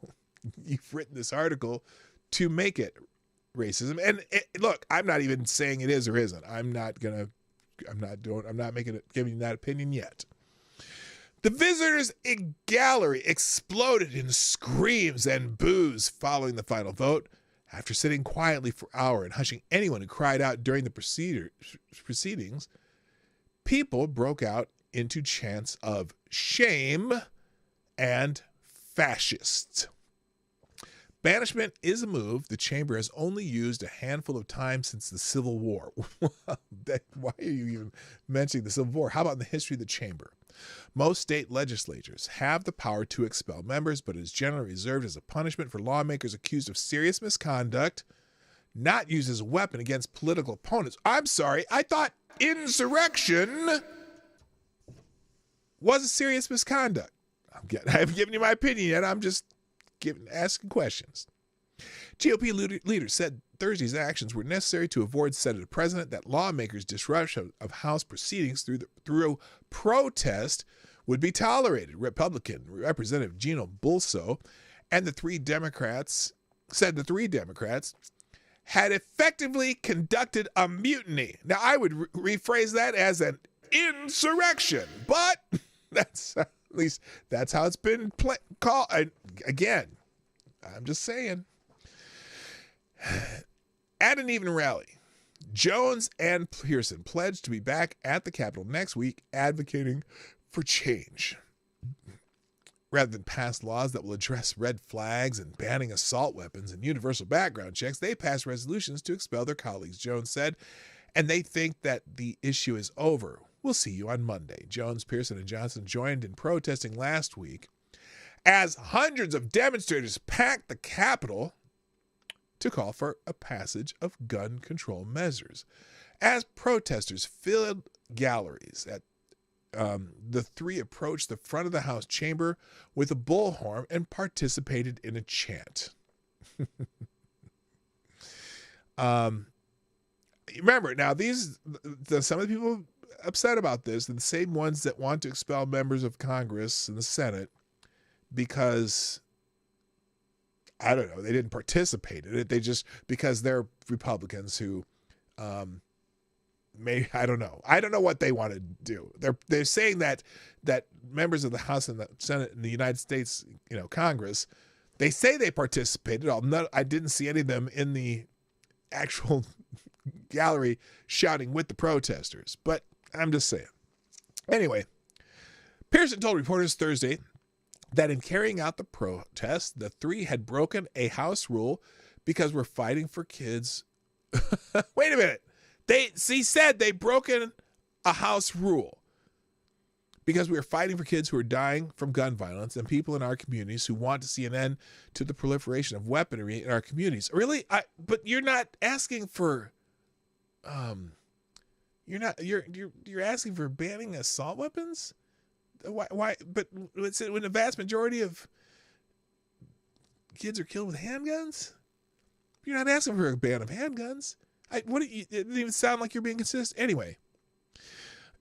you've written this article to make it racism. And look, I'm not even saying it is or isn't. I'm not giving that opinion yet. The visitors' gallery exploded in screams and boos following the final vote. After sitting quietly for hours and hushing anyone who cried out during the proceedings, people broke out into chants of shame and fascists. Banishment is a move the chamber has only used a handful of times since the Civil War. Why are you even mentioning the Civil War? How about in the history of the chamber? Most state legislatures have the power to expel members, but it is generally reserved as a punishment for lawmakers accused of serious misconduct, not used as a weapon against political opponents. I'm sorry, I thought insurrection was a serious misconduct. I haven't given you my opinion yet. I'm just asking questions. GOP leaders said Thursday's actions were necessary to avoid, said the president, that lawmakers' disruption of House proceedings through protest would be tolerated. Republican Representative Gino Bulso and the 3 Democrats had effectively conducted a mutiny. Now, I would rephrase that as an insurrection, but that's at least that's how it's been called. Again, I'm just saying. At an evening rally, Jones and Pearson pledged to be back at the Capitol next week advocating for change. Rather than pass laws that will address red flags and banning assault weapons and universal background checks, they passed resolutions to expel their colleagues, Jones said, and they think that the issue is over. We'll see you on Monday. Jones, Pearson, and Johnson joined in protesting last week as hundreds of demonstrators packed the Capitol to call for a passage of gun control measures. As protesters filled galleries at the 3 approached the front of the House chamber with a bullhorn and participated in a chant. Remember, now some of the people upset about this are the same ones that want to expel members of Congress and the Senate because, I don't know, they didn't participate in it. They just, because they're Republicans who I don't know what they want to do. They're saying that members of the House and the Senate in the United States, Congress, they say they participated. I didn't see any of them in the actual gallery shouting with the protesters. But I'm just saying. Anyway, Pearson told reporters Thursday that in carrying out the protest, the three had broken a house rule because we're fighting for kids. Wait a minute. He said they broken a house rule because we are fighting for kids who are dying from gun violence and people in our communities who want to see an end to the proliferation of weaponry in our communities. Really? But you're not asking for you're asking for banning assault weapons? Why? But when the vast majority of kids are killed with handguns, you're not asking for a ban of handguns. It didn't even sound like you're being consistent. Anyway,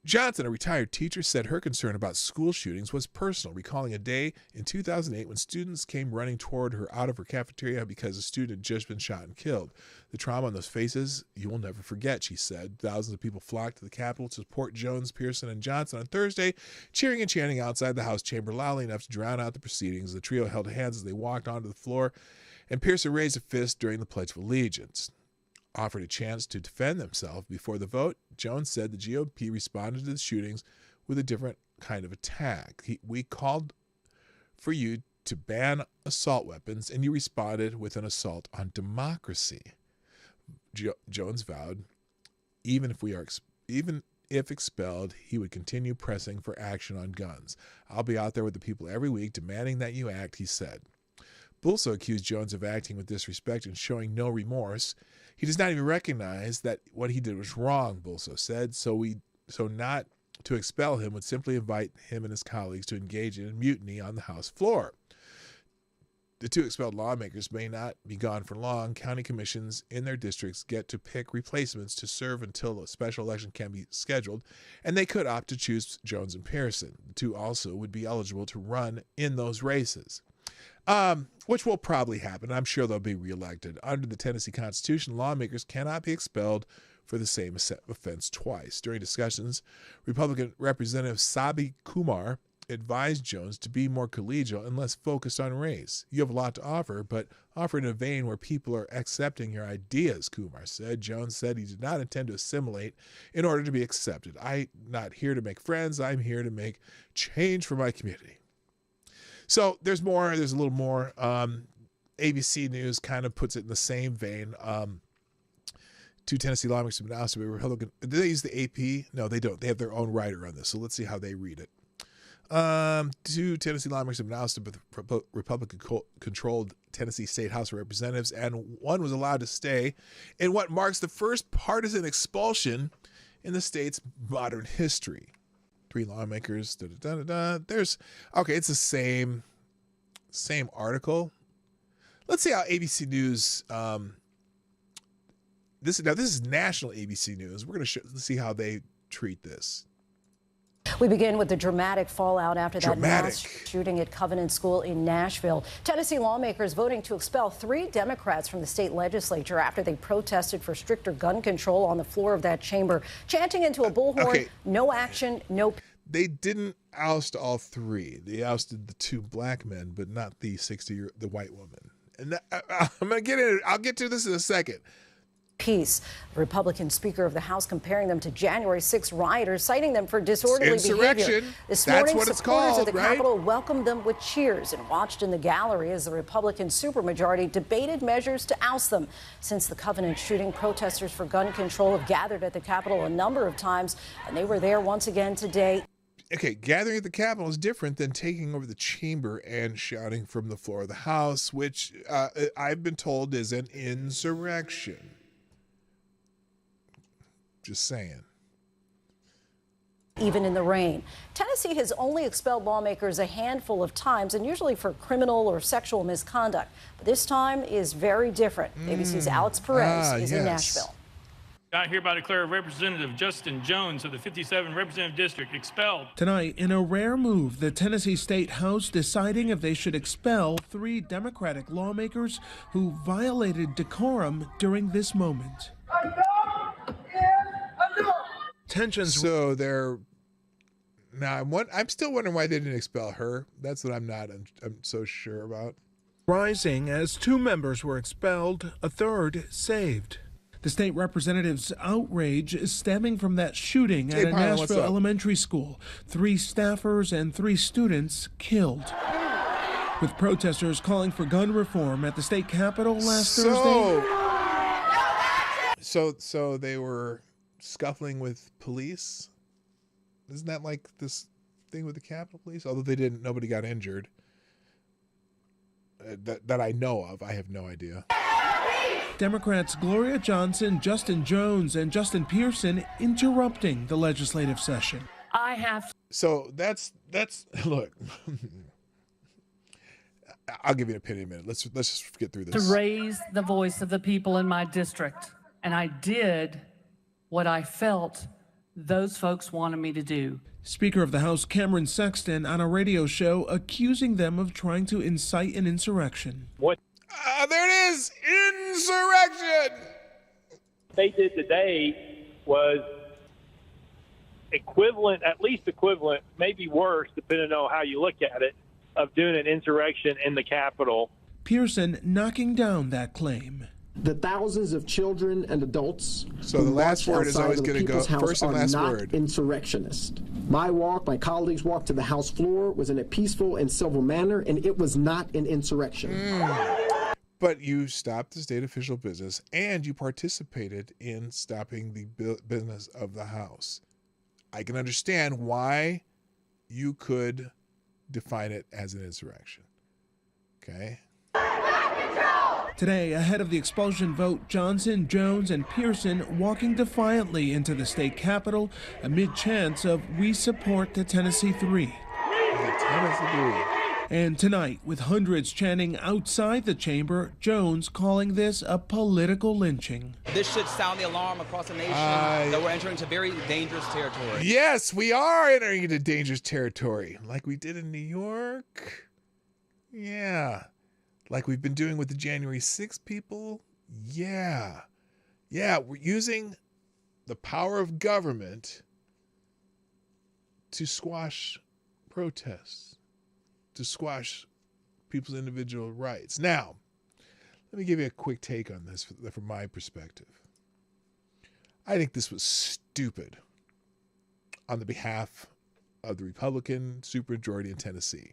Johnson, a retired teacher, said her concern about school shootings was personal, recalling a day in 2008 when students came running toward her out of her cafeteria because a student had just been shot and killed. The trauma on those faces, you will never forget, she said. Thousands of people flocked to the Capitol to support Jones, Pearson, and Johnson on Thursday, cheering and chanting outside the House chamber loudly enough to drown out the proceedings. The trio held hands as they walked onto the floor, and Pearson raised a fist during the Pledge of Allegiance. Offered a chance to defend themselves before the vote, Jones said the GOP responded to the shootings with a different kind of attack. We called for you to ban assault weapons, and you responded with an assault on democracy. Jones vowed, even if expelled, he would continue pressing for action on guns. I'll be out there with the people every week demanding that you act, he said. Bulso accused Jones of acting with disrespect and showing no remorse. He does not even recognize that what he did was wrong, Bulso said, so not to expel him would simply invite him and his colleagues to engage in a mutiny on the House floor. The two expelled lawmakers may not be gone for long. County commissions in their districts get to pick replacements to serve until a special election can be scheduled, and they could opt to choose Jones and Pearson. The two also would be eligible to run in those races. Which will probably happen. I'm sure they'll be reelected. Under the Tennessee Constitution, lawmakers cannot be expelled for the same offense twice. During discussions, Republican Representative Sabi Kumar advised Jones to be more collegial and less focused on race. You have a lot to offer, but offer in a vein where people are accepting your ideas, Kumar said. Jones said he did not intend to assimilate in order to be accepted. I'm not here to make friends. I'm here to make change for my community. So there's more. There's a little more. ABC News kind of puts it in the same vein. Two Tennessee lawmakers have been ousted by Republican. Do they use the AP? No, they don't. They have their own writer on this. So let's see how they read it. Two Tennessee lawmakers have been ousted by the Republican-controlled Tennessee State House of Representatives, and one was allowed to stay in what marks the first partisan expulsion in the state's modern history. Three lawmakers. There's it's the same article. Let's see how ABC News. This is national ABC News. We're going to see how they treat this. We begin with the dramatic fallout after that mass shooting at Covenant School in Nashville. Tennessee lawmakers voting to expel 3 Democrats from the state legislature after they protested for stricter gun control on the floor of that chamber, chanting into a bullhorn, no action, no... They didn't oust all 3. They ousted the 2 black men, but not the the white woman. And I'm going to get in. I'll get to this in a second. Peace. The Republican Speaker of the House comparing them to January 6 rioters, citing them for disorderly behavior. This morning, supporters of the Capitol welcomed them with cheers and watched in the gallery as the Republican supermajority debated measures to oust them. Since the Covenant shooting, protesters for gun control have gathered at the Capitol a number of times, and they were there once again today. Okay, gathering at the Capitol is different than taking over the chamber and shouting from the floor of the House, which I've been told is an insurrection. Just saying. Even in the rain. Tennessee has only expelled lawmakers a handful of times, and usually for criminal or sexual misconduct. But this time is very different. ABC's Alex Perez is in Nashville. I hereby declare Representative Justin Jones of the 57 Representative District expelled. Tonight, in a rare move, the Tennessee State House deciding if they should expel 3 Democratic lawmakers who violated decorum during this moment. Tensions. So they're now. I'm still wondering why they didn't expel her. That's what I'm so sure about. Rising as 2 members were expelled, a third saved. The state representative's outrage is stemming from that shooting at a Nashville elementary school. 3 staffers and 3 students killed. With protesters calling for gun reform at the state capitol last Thursday. So they were scuffling with police? Isn't that like this thing with the Capitol Police? Although nobody got injured. That I know of. I have no idea. Democrats Gloria Johnson, Justin Jones, and Justin Pearson interrupting the legislative session. So that's look. I'll give you an opinion in a minute. Let's just get through this. To raise the voice of the people in my district, and I did what I felt those folks wanted me to do. Speaker of the House Cameron Sexton on a radio show accusing them of trying to incite an insurrection. What? There it is! Insurrection! They did today was equivalent, at least equivalent, maybe worse, depending on how you look at it, of doing an insurrection in the Capitol. Pearson knocking down that claim. The thousands of children and adults. So the last word is always going to go first and last word. Insurrectionist. My colleagues' walk to the House floor was in a peaceful and civil manner, and it was not an insurrection. But you stopped the state official business, and you participated in stopping the business of the House. I can understand why you could define it as an insurrection. Okay? Today, ahead of the expulsion vote, Johnson, Jones, and Pearson walking defiantly into the state capitol amid chants of "We support the Tennessee Three." And tonight, with hundreds chanting outside the chamber, Jones calling this a political lynching. This should sound the alarm across the nation that we're entering into very dangerous territory. Yes, we are entering into dangerous territory, like we did in New York. Yeah. Like we've been doing with the January 6th people. Yeah. We're using the power of government to squash protests, to squash people's individual rights. Now, let me give you a quick take on this from my perspective. I think this was stupid on the behalf of the Republican supermajority in Tennessee.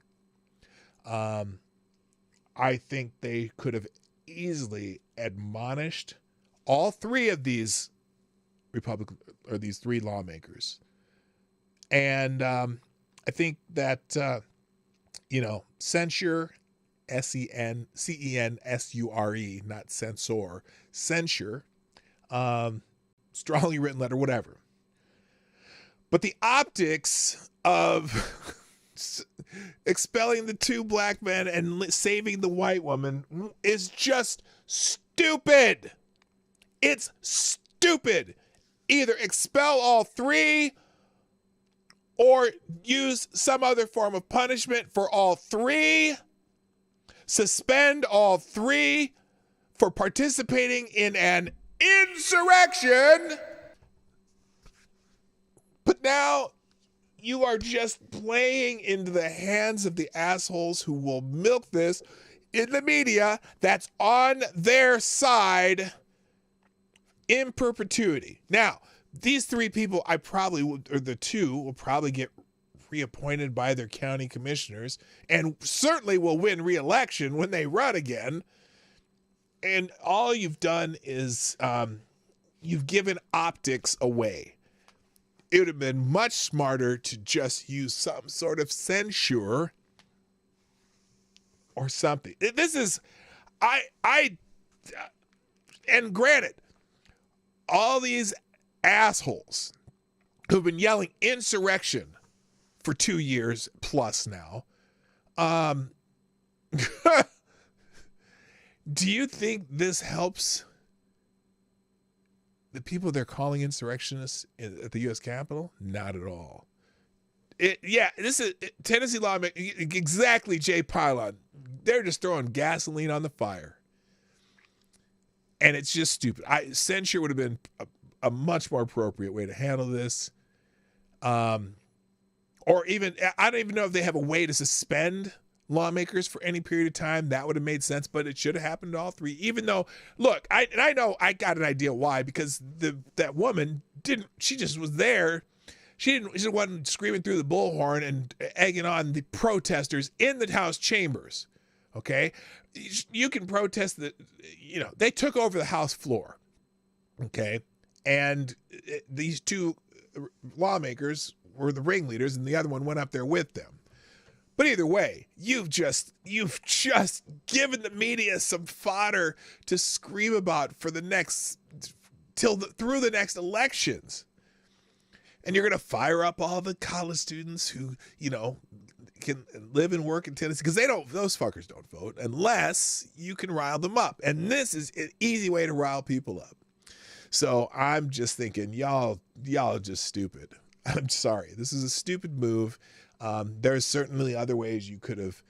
I think they could have easily admonished all 3 of these Republican or these 3 lawmakers. And I think that, censure, CENSURE, not censor, censure, strongly written letter, whatever. But the optics of expelling the 2 black men and saving the white woman is just stupid. It's stupid. Either expel all 3 or use some other form of punishment for all 3. Suspend all 3 for participating in an insurrection. But now you are just playing into the hands of the assholes who will milk this in the media that's on their side in perpetuity. Now, these 3 people, the 2 will probably get reappointed by their county commissioners and certainly will win re-election when they run again. And all you've done is you've given optics away. It would have been much smarter to just use some sort of censure or something. This is, and granted, all these assholes who've been yelling insurrection for 2 years plus now, do you think this helps the people they're calling insurrectionists at the U.S. Capitol? Not at all. This is Tennessee lawmaker, exactly, Jay Pylon. They're just throwing gasoline on the fire. And it's just stupid. Censure would have been a much more appropriate way to handle this. Or even, I don't even know if they have a way to suspend lawmakers for any period of time, that would have made sense, but it should have happened to all three. Even though, look, I know I got an idea why, because that woman she just was there. She wasn't screaming through the bullhorn and egging on the protesters in the House chambers. Okay, you can protest they took over the House floor. Okay, and these two lawmakers were the ringleaders, and the other one went up there with them. But either way, you've just given the media some fodder to scream about for the next through the next elections. And you're going to fire up all the college students who, can live and work in Tennessee, because those fuckers don't vote unless you can rile them up. And this is an easy way to rile people up. So I'm just thinking, y'all are just stupid. I'm sorry. This is a stupid move. There's certainly other ways you could have,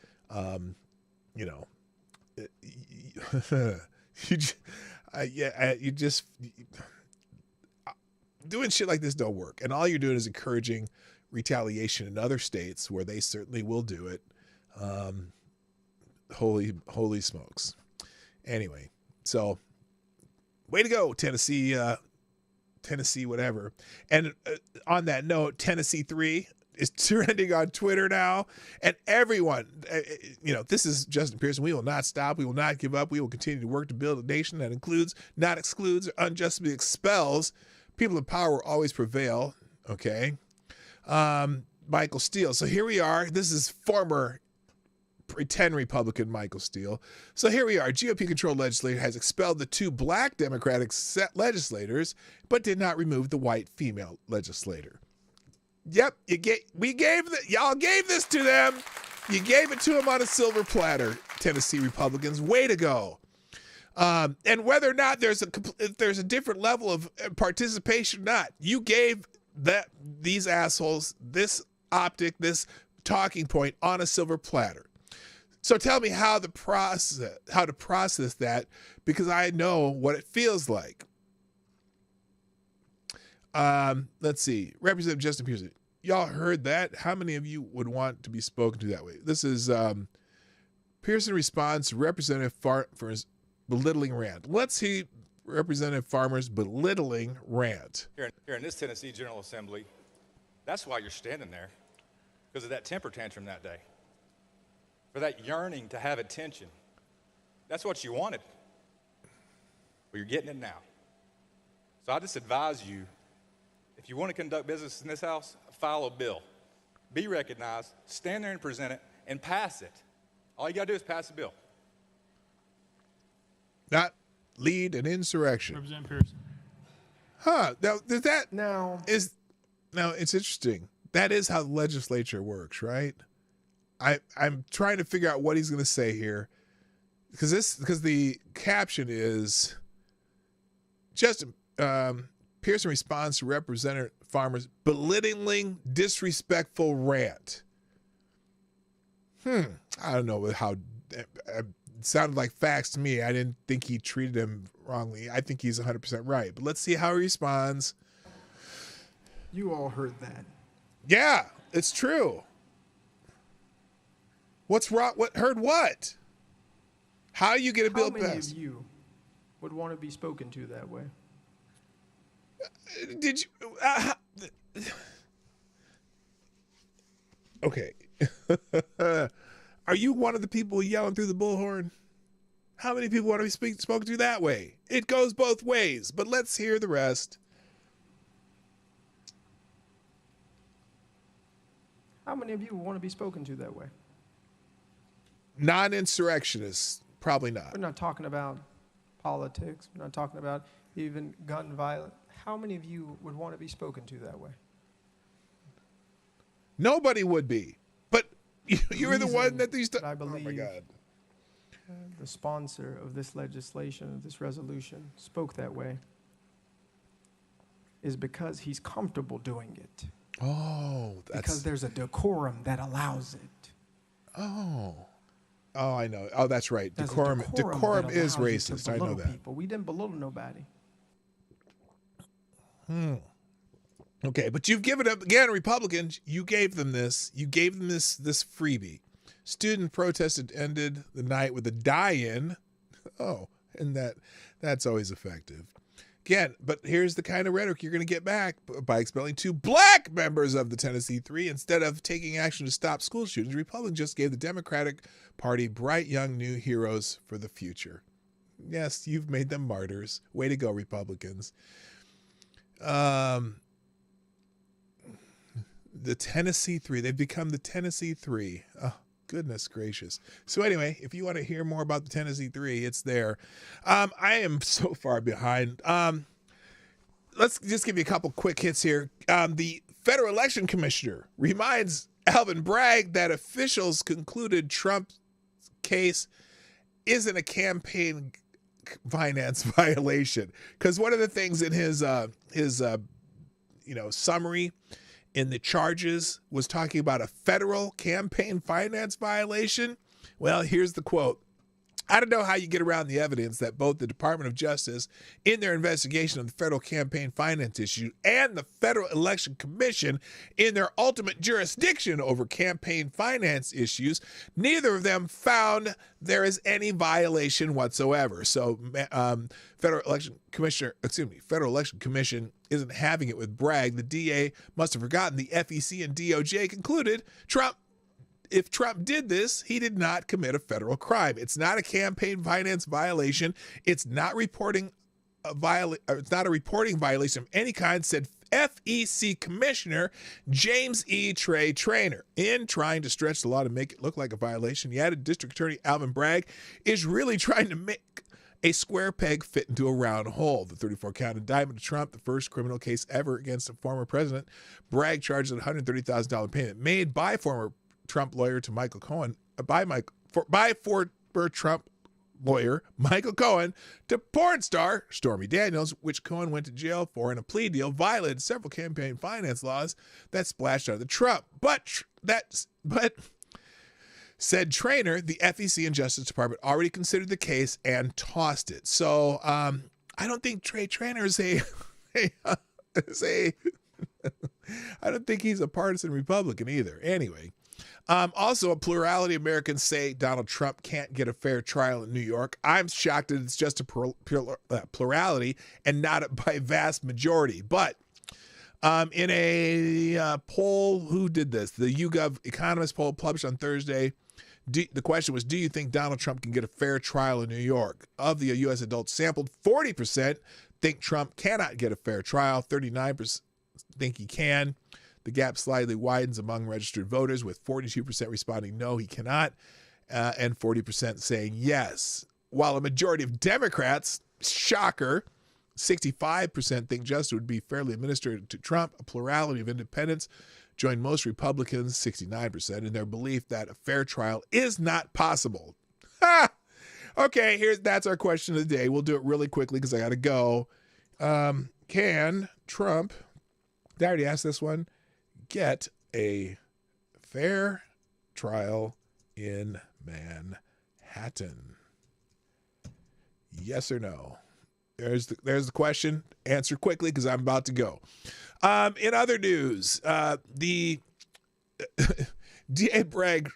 doing shit like this don't work. And all you're doing is encouraging retaliation in other states where they certainly will do it. Holy smokes. Anyway, so way to go, Tennessee, whatever. And on that note, Tennessee 3 is trending on Twitter now, and everyone, this is Justin Pearson. We will not stop. We will not give up. We will continue to work to build a nation that includes, not excludes, or unjustly expels. People in power will always prevail. Okay. Michael Steele. So here we are. This is former pretend Republican Michael Steele. So here we are. GOP-controlled legislature has expelled the 2 black Democratic legislators, but did not remove the white female legislator. Yep, y'all gave this to them. You gave it to them on a silver platter, Tennessee Republicans. Way to go. And whether or not there's a different level of participation or not, you gave these assholes this talking point on a silver platter. So tell me how to process that, because I know what it feels like. Let's see. Representative Justin Pearson. Y'all heard that? How many of you would want to be spoken to that way? This is Pearson responds to Representative Farmer's belittling rant. Let's see Representative Farmer's belittling rant. Here in this Tennessee General Assembly, that's why you're standing there, because of that temper tantrum that day, for that yearning to have attention. That's what you wanted. Well, you're getting it now. So I just advise you, if you want to conduct business in this house, file a bill. Be recognized, stand there and present it, and pass it. All you got to do is pass the bill. Not lead an insurrection. Representative Pearson. Huh. Now, it's interesting. That is how the legislature works, right? I'm trying to figure out what he's going to say here, because the caption is Justin Pearson responds to Representative Farmer's belittling, disrespectful rant. I don't know how. It sounded like facts to me. I didn't think he treated him wrongly. I think he's 100% right. But let's see how he responds. You all heard that. Yeah, it's true. What's wrong? Heard what? How you get a bill passed? How many of you would want to be spoken to that way? Did you? Okay. Are you one of the people yelling through the bullhorn? How many people want to be spoken to that way? It goes both ways, but let's hear the rest. How many of you want to be spoken to that way? Non-insurrectionists, probably not. We're not talking about politics. We're not talking about even gun violence. How many of you would want to be spoken to that way? Nobody would be. But you're the one that these... I believe oh, my God. The sponsor of this legislation, of this resolution, spoke that way is because he's comfortable doing it. Oh, that's... Because there's a decorum that allows it. Oh, I know. Oh, that's right. Decorum is racist. I know that. People. We didn't belittle nobody. Okay, but you've given up again, Republicans. You gave them this. You gave them this freebie. Student protests ended the night with a die-in. Oh, and that's always effective. Again, but here's the kind of rhetoric you're going to get back by expelling 2 black members of the Tennessee Three. Instead of taking action to stop school shootings, Republicans just gave the Democratic Party bright young new heroes for the future. Yes, you've made them martyrs. Way to go, Republicans. The Tennessee Three. They've become the Tennessee Three. Oh, goodness gracious. So anyway, if you want to hear more about the Tennessee Three, it's there. I am so far behind. Let's just give you a couple quick hits here. The Federal Election Commissioner reminds Alvin Bragg that officials concluded Trump's case isn't a campaign finance violation. Because one of the things in his summary in the charges was talking about a federal campaign finance violation. Well, here's the quote. I don't know how you get around the evidence that both the Department of Justice, in their investigation of the federal campaign finance issue, and the Federal Election Commission, in their ultimate jurisdiction over campaign finance issues, neither of them found there is any violation whatsoever. So, Federal Election Commission isn't having it with Bragg. The DA must have forgotten the FEC and DOJ concluded if Trump did this, he did not commit a federal crime. It's not a campaign finance violation. It's not reporting it's not a reporting violation of any kind, said FEC Commissioner James E. Trey Traynor. In trying to stretch the law to make it look like a violation, he added District Attorney Alvin Bragg is really trying to make a square peg fit into a round hole. The 34-count indictment of Trump, the first criminal case ever against a former president. Bragg charged a $130,000 payment made by former Trump lawyer to Michael Cohen, by former Trump lawyer Michael Cohen to porn star Stormy Daniels, which Cohen went to jail for in a plea deal, violated several campaign finance laws that splashed out of the Trump. But said Traynor, the FEC and Justice Department already considered the case and tossed it. So I don't think Trey Traynor is I don't think he's a partisan Republican either. Anyway. Also, a plurality of Americans say Donald Trump can't get a fair trial in New York. I'm shocked that it's just a plurality and not by vast majority. But in a poll, who did this? The YouGov Economist poll published on Thursday. The question was, do you think Donald Trump can get a fair trial in New York? Of the U.S. adults sampled, 40% think Trump cannot get a fair trial. 39% think he can. The gap slightly widens among registered voters, with 42% responding no, he cannot, and 40% saying yes. While a majority of Democrats, shocker, 65% think justice would be fairly administered to Trump. A plurality of independents joined most Republicans, 69%, in their belief that a fair trial is not possible. Ha! Okay, that's our question of the day. We'll do it really quickly because I got to go. Can Trump, I already asked this one, get a fair trial in Manhattan? Yes or no? There's the question. Answer quickly because I'm about to go. In other news, the DA Bragg,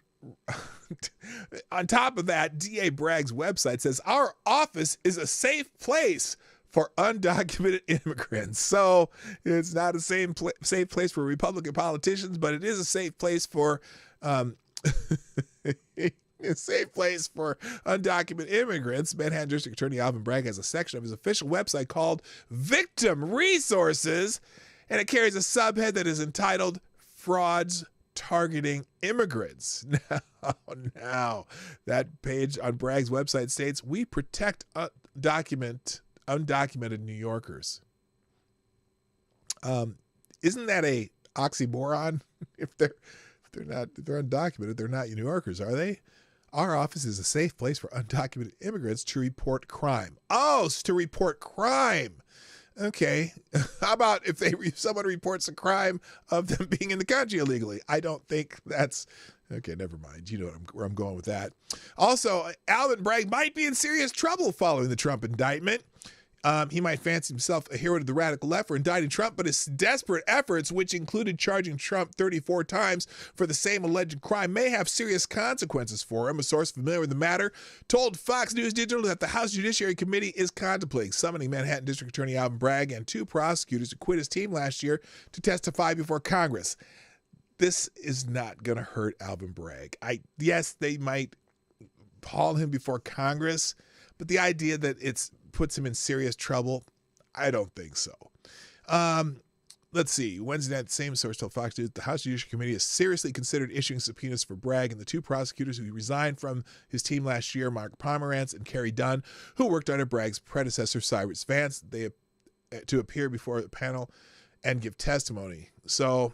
on top of that, DA Bragg's website says our office is a safe place for undocumented immigrants. So it's not a safe place for Republican politicians, but it is a safe place for undocumented immigrants. Manhattan District Attorney Alvin Bragg has a section of his official website called Victim Resources, and it carries a subhead that is entitled Frauds Targeting Immigrants. Now, that page on Bragg's website states, we protect undocumented New Yorkers. Isn't that a oxymoron? If they're undocumented, they're not New Yorkers, are they? Our office is a safe place for undocumented immigrants to report crime. Oh, it's to report crime. Okay. How about if someone reports a crime of them being in the country illegally? I don't think that's okay. Never mind. You know where I'm going with that. Also, Alvin Bragg might be in serious trouble following the Trump indictment. He might fancy himself a hero to the radical left for indicting Trump, but his desperate efforts, which included charging Trump 34 times for the same alleged crime, may have serious consequences for him. A source familiar with the matter told Fox News Digital that the House Judiciary Committee is contemplating summoning Manhattan District Attorney Alvin Bragg and 2 prosecutors to quit his team last year to testify before Congress. This is not going to hurt Alvin Bragg. Yes, they might haul him before Congress, but the idea that it's puts him in serious trouble, I don't think so. Let's see. Wednesday night, the same source told Fox News the House Judiciary Committee has seriously considered issuing subpoenas for Bragg and the 2 prosecutors who resigned from his team last year, Mark Pomerantz and Kerry Dunn, who worked under Bragg's predecessor, Cyrus Vance, to appear before the panel and give testimony. So,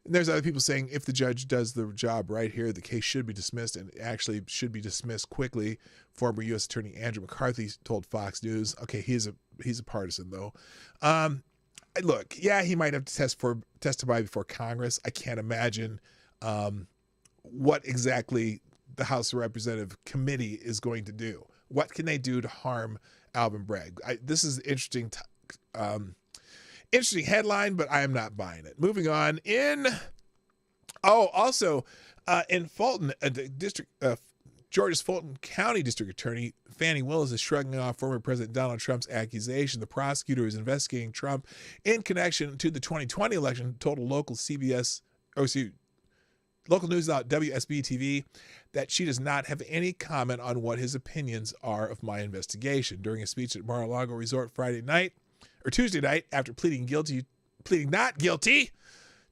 there's other people saying if the judge does the job right here, the case should be dismissed, and actually should be dismissed quickly. Former U.S. Attorney Andrew McCarthy told Fox News. Okay, he's a partisan though. Look, yeah, he might have to testify before Congress. I can't imagine what exactly the House of Representative Committee is going to do. What can they do to harm Alvin Bragg? This is interesting. Interesting headline, but I am not buying it. Moving on. In Fulton, Georgia's Fulton County District Attorney Fani Willis is shrugging off former President Donald Trump's accusation. The prosecutor is investigating Trump in connection to the 2020 election told local local news outlet WSB-TV that she does not have any comment on what his opinions are of my investigation. During a speech at Mar-a-Lago Resort Tuesday night, after pleading not guilty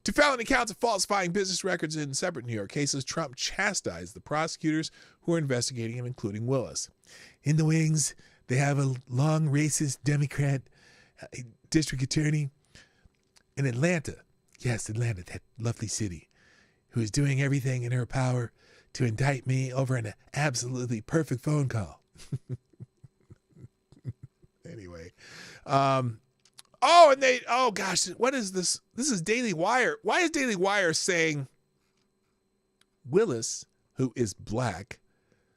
to felony counts of falsifying business records in separate New York cases, Trump chastised the prosecutors who are investigating him, including Willis. In the wings, they have a long racist Democrat district attorney in Atlanta. Yes, Atlanta, that lovely city, who is doing everything in her power to indict me over an absolutely perfect phone call. Anyway. What is this? This is Daily Wire. Why is Daily Wire saying Willis, who is black,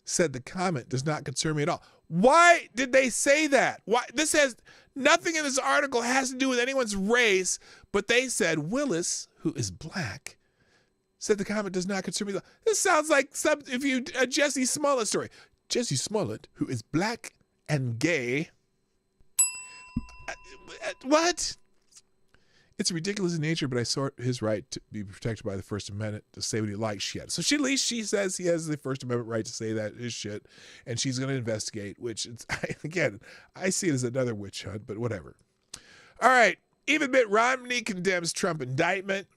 said the comment does not concern me at all? Why did they say that? Why? This has nothing in this article has to do with anyone's race, but they said Willis, who is black, said the comment does not concern me at all. This sounds like a Jesse Smollett story. Jesse Smollett, who is black and gay. What? It's ridiculous in nature, but I sort his right to be protected by the First Amendment to say what he likes. So at least she says he has the First Amendment right to say that is shit, and she's going to investigate, which, again, I see it as another witch hunt, but whatever. All right. Even Mitt Romney condemns Trump indictment,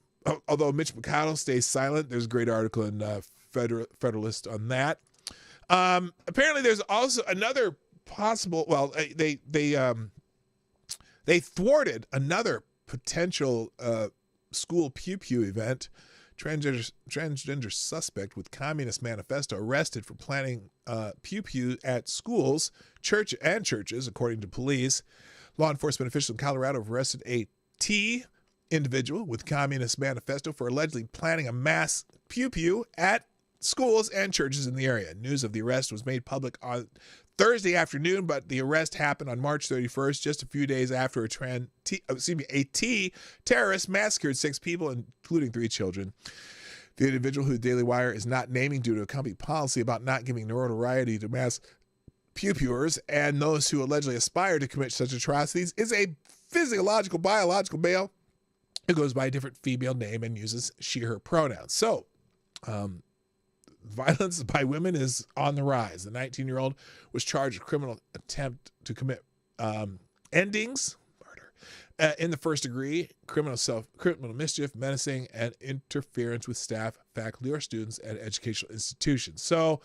although Mitch McConnell stays silent. There's a great article in Federalist on that. Apparently, there's also another possible, they thwarted another potential school pew-pew event. Transgender suspect with Communist Manifesto arrested for planning pew-pew at schools, churches, according to police. Law enforcement officials in Colorado have arrested a T individual with Communist Manifesto for allegedly planning a mass pew-pew at schools and churches in the area. News of the arrest was made public on Thursday afternoon, but the arrest happened on March 31st, just a few days after a T terrorist massacred 6 people, including 3 children. The individual, who the Daily Wire is not naming due to a company policy about not giving notoriety to mass pew-pewers and those who allegedly aspire to commit such atrocities, is a biological male who goes by a different female name and uses she/her pronouns. So, violence by women is on the rise. The 19-year-old was charged with criminal attempt to commit murder in the first degree, criminal mischief, menacing, and interference with staff, faculty, or students at educational institutions. So,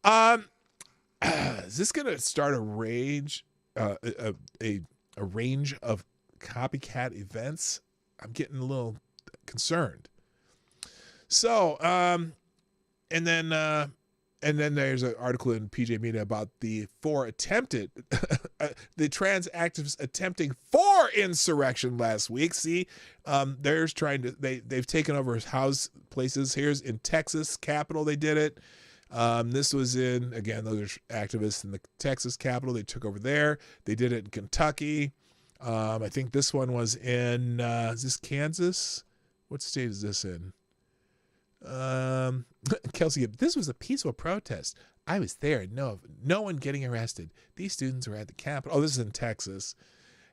is this going to start a range of copycat events? I'm getting a little concerned. So, and then there's an article in PJ Media about the trans activists attempting 4 insurrection last week. See, they've taken over house places. Here's in Texas Capitol. They did it. This was in, again, those are activists in the Texas Capitol. They took over there. They did it in Kentucky. I think this one was in, is this Kansas? What state is this in? Kelsey, this was a peaceful protest. I was there. No one getting arrested. These students were at the Capitol. Oh, this is in Texas.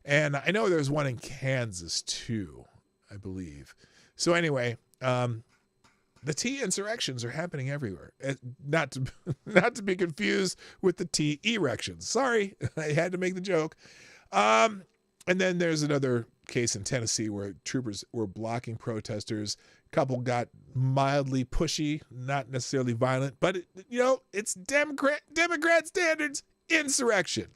And I know there's one in Kansas too, I believe. So anyway, the tea insurrections are happening everywhere. Not to be confused with the tea erections. Sorry, I had to make the joke. And then there's another case in Tennessee where troopers were blocking protesters. Couple got mildly pushy, not necessarily violent, but it's Democrat standards insurrection.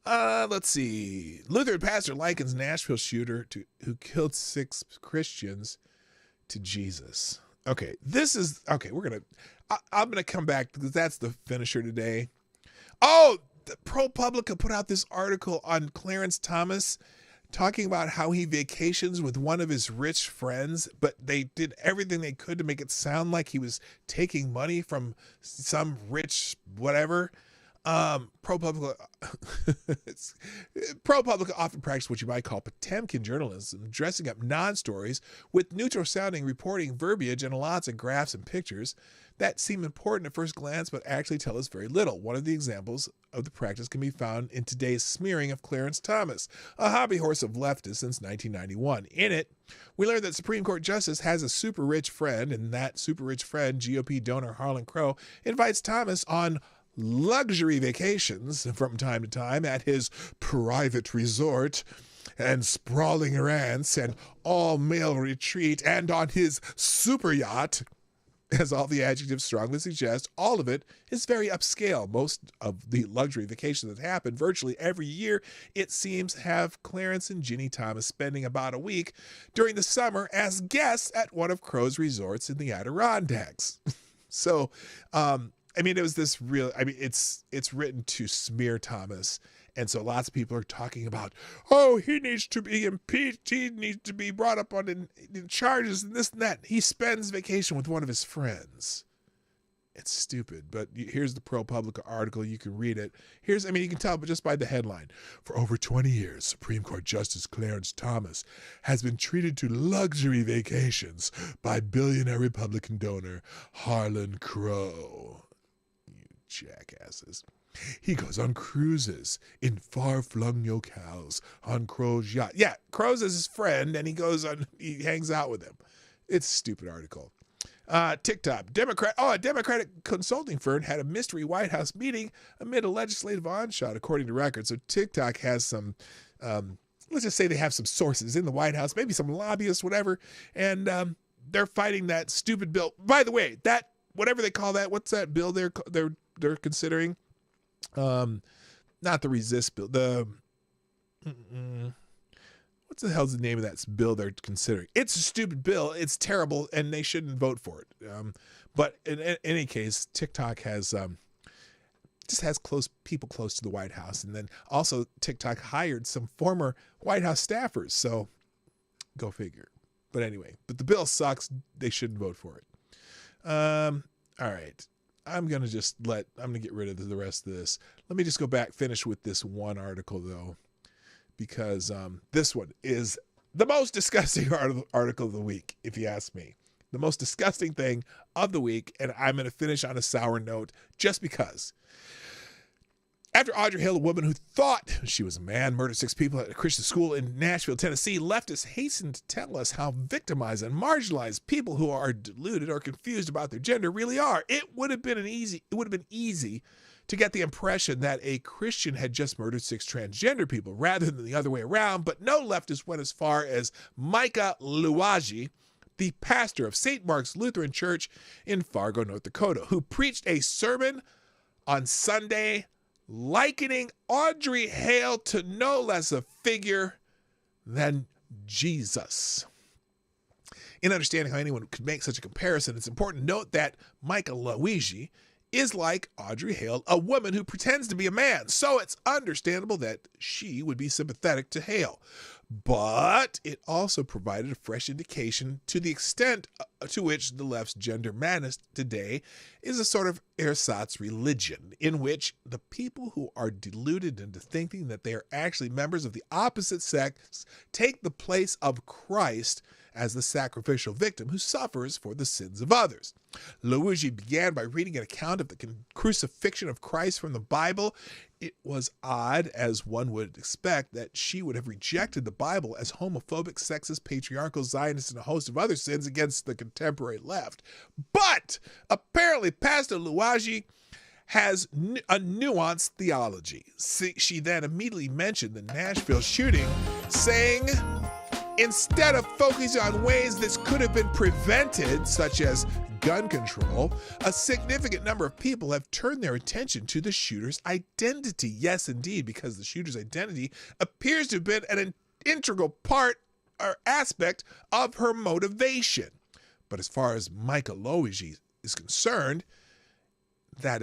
Let's see. Lutheran pastor likens Nashville shooter who killed 6 Christians to Jesus. Okay, I'm gonna come back because that's the finisher today. Oh, the ProPublica put out this article on Clarence Thomas talking about how he vacations with one of his rich friends, but they did everything they could to make it sound like he was taking money from some rich whatever. ProPublica often practice what you might call Potemkin journalism, dressing up non-stories with neutral-sounding reporting verbiage and lots of graphs and pictures that seem important at first glance but actually tell us very little. One of the examples of the practice can be found in today's smearing of Clarence Thomas, a hobby horse of leftists since 1991. In it, we learned that Supreme Court Justice has a super rich friend, and that super rich friend, GOP donor Harlan Crow, invites Thomas on luxury vacations from time to time at his private resort and sprawling ranch and all-male retreat and on his super yacht. As all the adjectives strongly suggest, all of it is very upscale. Most of the luxury vacations that happen virtually every year, it seems, have Clarence and Ginny Thomas spending about a week during the summer as guests at one of Crow's resorts in the Adirondacks. So, it was this real, it's written to smear Thomas. And so lots of people are talking about, he needs to be impeached. He needs to be brought up on in charges and this and that. He spends vacation with one of his friends. It's stupid. But here's the ProPublica article. You can read it. You can tell just by the headline. For over 20 years, Supreme Court Justice Clarence Thomas has been treated to luxury vacations by billionaire Republican donor Harlan Crow. You jackasses. He goes on cruises in far-flung locales on Crow's yacht. Yeah, Crow's is his friend, and he hangs out with him. It's a stupid article. TikTok. A Democratic consulting firm had a mystery White House meeting amid a legislative onslaught, according to records. So TikTok has some, let's just say they have some sources in the White House, maybe some lobbyists, whatever, and they're fighting that stupid bill. By the way, that, whatever they call that, what's that bill they're considering? Not the resist bill. What's the hell's the name of that bill they're considering? It's a stupid bill. It's terrible, and they shouldn't vote for it. But in any case, TikTok has just has people close to the White House, and then also TikTok hired some former White House staffers. So go figure. But anyway, the bill sucks. They shouldn't vote for it. All right. I'm going to get rid of the rest of this. Let me just go back, finish with this one article, though, because this one is the most disgusting article of the week, if you ask me. The most disgusting thing of the week, and I'm going to finish on a sour note just because. After Audrey Hale, a woman who thought she was a man, murdered 6 people at a Christian school in Nashville, Tennessee, leftists hasten to tell us how victimized and marginalized people who are deluded or confused about their gender really are. It would have been easy to get the impression that a Christian had just murdered 6 transgender people rather than the other way around, but no leftist went as far as Micah Luwaji, the pastor of St. Mark's Lutheran Church in Fargo, North Dakota, who preached a sermon on Sunday likening Audrey Hale to no less a figure than Jesus. In understanding how anyone could make such a comparison, it's important to note that Micah Luwaji is like Audrey Hale, a woman who pretends to be a man, so it's understandable that she would be sympathetic to Hale. But it also provided a fresh indication to the extent to which the left's gender madness today is a sort of ersatz religion, in which the people who are deluded into thinking that they are actually members of the opposite sex take the place of Christ as the sacrificial victim who suffers for the sins of others. Luigi began by reading an account of the crucifixion of Christ from the Bible. It was odd, as one would expect, that she would have rejected the Bible as homophobic, sexist, patriarchal, Zionist, and a host of other sins against the contemporary left. But apparently Pastor Luigi has a nuanced theology. She then immediately mentioned the Nashville shooting, saying, instead of focusing on ways this could have been prevented, such as gun control, a significant number of people have turned their attention to the shooter's identity. Yes, indeed, because the shooter's identity appears to have been an integral part or aspect of her motivation. But as far as Michael Luigi is concerned, that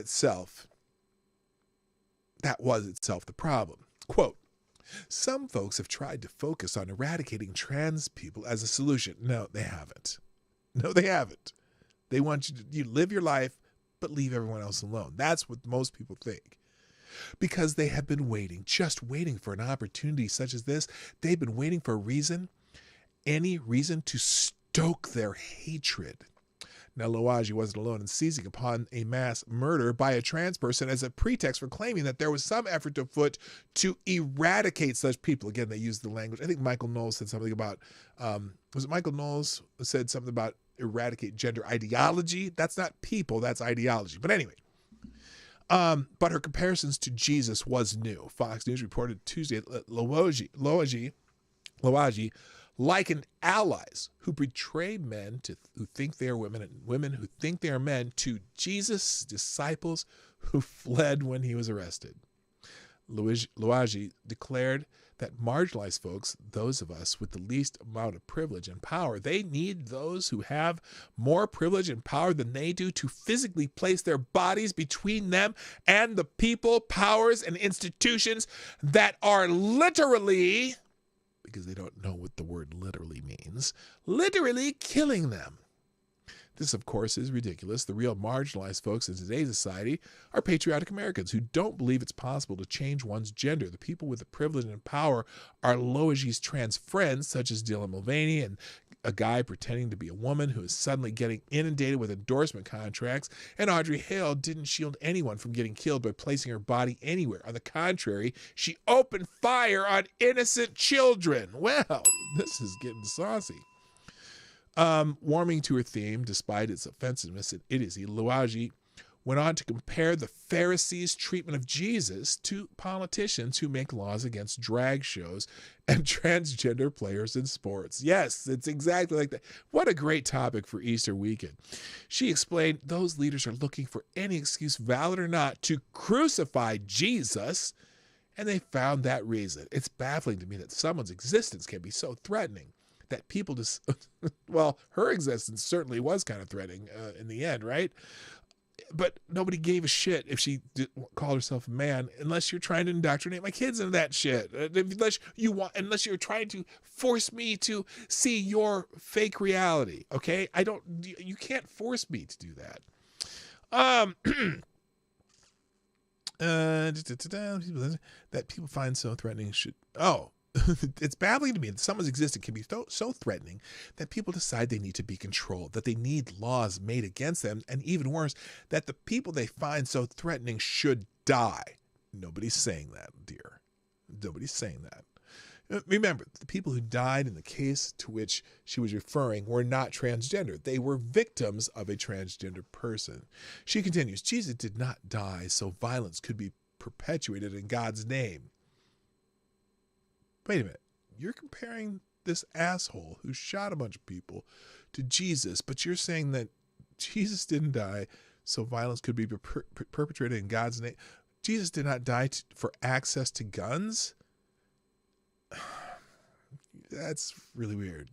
was itself the problem. Quote, some folks have tried to focus on eradicating trans people as a solution. No, they haven't. No, they haven't. They want you to live your life, but leave everyone else alone. That's what most people think. Because they have been waiting, just waiting for an opportunity such as this. They've been waiting for a reason, any reason to stoke their hatred. Now, Luigi wasn't alone in seizing upon a mass murder by a trans person as a pretext for claiming that there was some effort afoot to eradicate such people. Again, they used the language. I think Michael Knowles said something about, was it Michael Knowles who said something about eradicate gender ideology? That's not people, that's ideology. But anyway, but her comparisons to Jesus was new. Fox News reported Tuesday that Luigi likened allies who betray men who think they are women and women who think they are men to Jesus' disciples who fled when he was arrested. Luigi declared that marginalized folks, those of us with the least amount of privilege and power, they need those who have more privilege and power than they do to physically place their bodies between them and the people, powers, and institutions that are literally, because they don't know what the word literally means, literally killing them. This, of course, is ridiculous. The real marginalized folks in today's society are patriotic Americans who don't believe it's possible to change one's gender. The people with the privilege and power are Luigi's trans friends, such as Dylan Mulvaney and a guy pretending to be a woman who is suddenly getting inundated with endorsement contracts, and Audrey Hale didn't shield anyone from getting killed by placing her body anywhere. On the contrary, she opened fire on innocent children. Well, this is getting saucy. Warming to her theme, despite its offensiveness and idiocy, Luigi went on to compare the Pharisees' treatment of Jesus to politicians who make laws against drag shows and transgender players in sports. Yes, it's exactly like that. What a great topic for Easter weekend. She explained those leaders are looking for any excuse, valid or not, to crucify Jesus, and they found that reason. It's baffling to me that someone's existence can be so threatening that people just, well, her existence certainly was kind of threatening in the end, right? But nobody gave a shit if she called herself a man, unless you're trying to indoctrinate my kids into that shit. Unless you're trying to force me to see your fake reality. Okay, you can't force me to do that. That people find so threatening it's baffling to me that someone's existence can be so threatening that people decide they need to be controlled, that they need laws made against them, and even worse, that the people they find so threatening should die. Nobody's saying that, dear. Nobody's saying that. Remember, the people who died in the case to which she was referring were not transgender. They were victims of a transgender person. She continues, Jesus did not die so violence could be perpetuated in God's name. Wait a minute, you're comparing this asshole who shot a bunch of people to Jesus, but you're saying that Jesus didn't die so violence could be perpetrated in God's name. Jesus did not die for access to guns? That's really weird.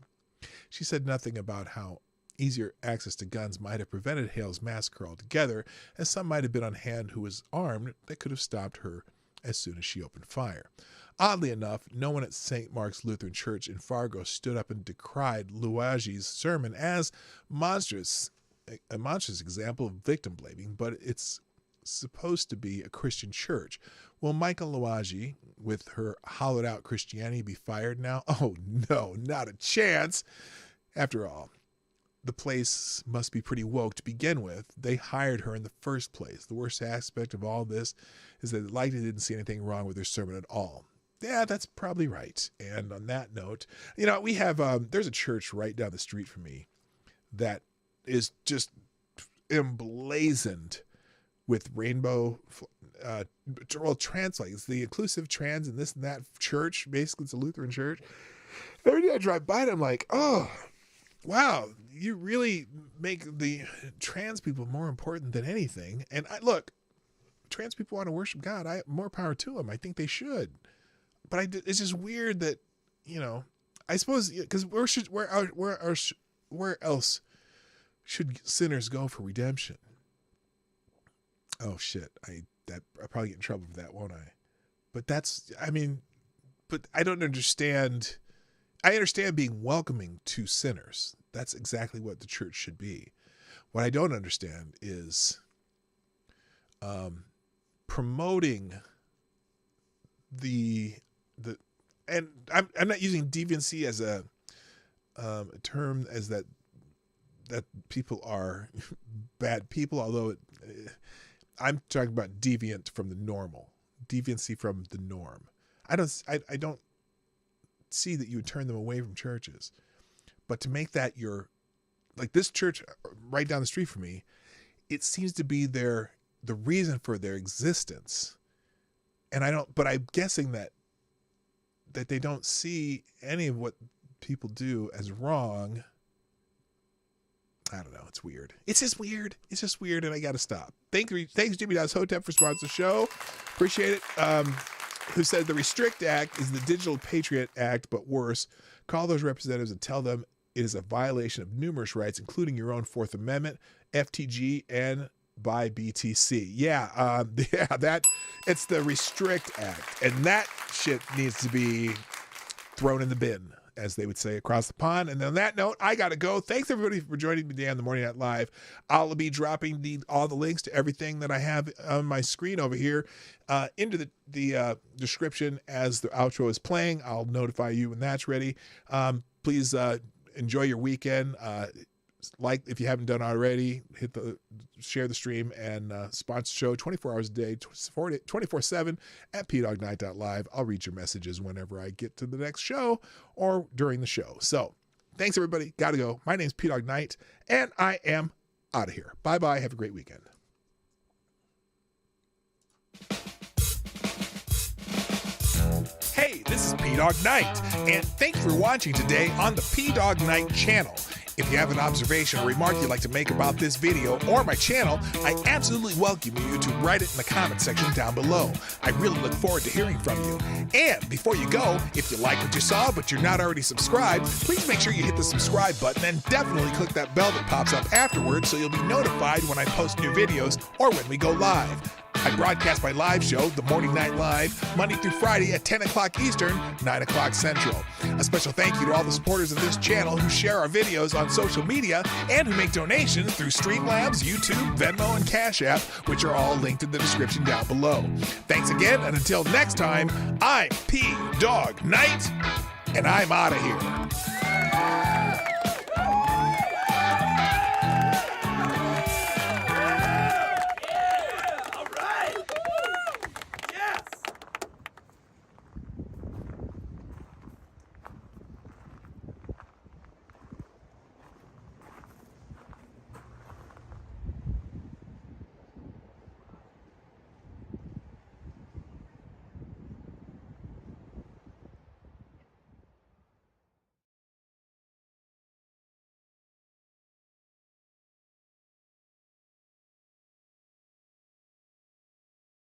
She said nothing about how easier access to guns might have prevented Hale's massacre altogether, as some might have been on hand who was armed that could have stopped her as soon as she opened fire. Oddly enough, no one at St. Mark's Lutheran Church in Fargo stood up and decried Louagi's sermon as a monstrous example of victim blaming, but it's supposed to be a Christian church. Will Michael Louagi, with her hollowed out Christianity, be fired now? Oh no, not a chance. After all, the place must be pretty woke to begin with. They hired her in the first place. The worst aspect of all this is that they likely didn't see anything wrong with her sermon at all. Yeah, that's probably right. And on that note, we have, there's a church right down the street from me that is just emblazoned with rainbow, trans flags, the inclusive trans and this and that church. Basically, it's a Lutheran church. Every day I drive by it, I'm like, oh, wow, you really make the trans people more important than anything. And look, trans people want to worship God. More power to them. I think they should. But it's just weird that, I suppose, because where else should sinners go for redemption? Oh shit! I'll probably get in trouble for that, won't I? But but I don't understand. I understand being welcoming to sinners. That's exactly what the church should be. What I don't understand is promoting and I'm not using deviancy as a term as that people are bad people, although I'm talking about deviant from the normal, deviancy from the norm. I don't see that you would turn them away from churches, but to make that like this church right down the street from me, it seems to be the reason for their existence. And but I'm guessing that they don't see any of what people do as wrong. I don't know. It's weird. It's just weird. And I got to stop. Thanks Jimmy Hotep for sponsoring the show. Appreciate it. Who said the Restrict Act is the Digital Patriot Act, but worse. Call those representatives and tell them it is a violation of numerous rights, including your own Fourth Amendment, FTG, and by BTC. Yeah, it's the Restrict Act, and that shit needs to be thrown in the bin, as they would say across the pond. And on that note, I gotta go. Thanks everybody for joining me today on the Morning Night Live. I'll be dropping all the links to everything that I have on my screen over here into the description as the outro is playing. I'll notify you when that's ready. Please enjoy your weekend. Like, if you haven't done already, share the stream and sponsor the show 24 hours a day, 24/7 at pdognight.live. I'll read your messages whenever I get to the next show or during the show. So thanks everybody. Gotta go. My name's P Dog Knight and I am out of here. Bye-bye. Have a great weekend. Hey, this is P Dog Knight and thanks for watching today on the P Dog Knight channel. If you have an observation or remark you'd like to make about this video or my channel, I absolutely welcome you to write it in the comment section down below. I really look forward to hearing from you. And before you go, if you like what you saw but you're not already subscribed, please make sure you hit the subscribe button and definitely click that bell that pops up afterwards so you'll be notified when I post new videos or when we go live. I broadcast my live show, The Morning Night Live, Monday through Friday at 10 o'clock Eastern, 9 o'clock Central. A special thank you to all the supporters of this channel who share our videos on social media and who make donations through Streamlabs, YouTube, Venmo, and Cash App, which are all linked in the description down below. Thanks again, and until next time, I'm P Dog Knight, and I'm out of here.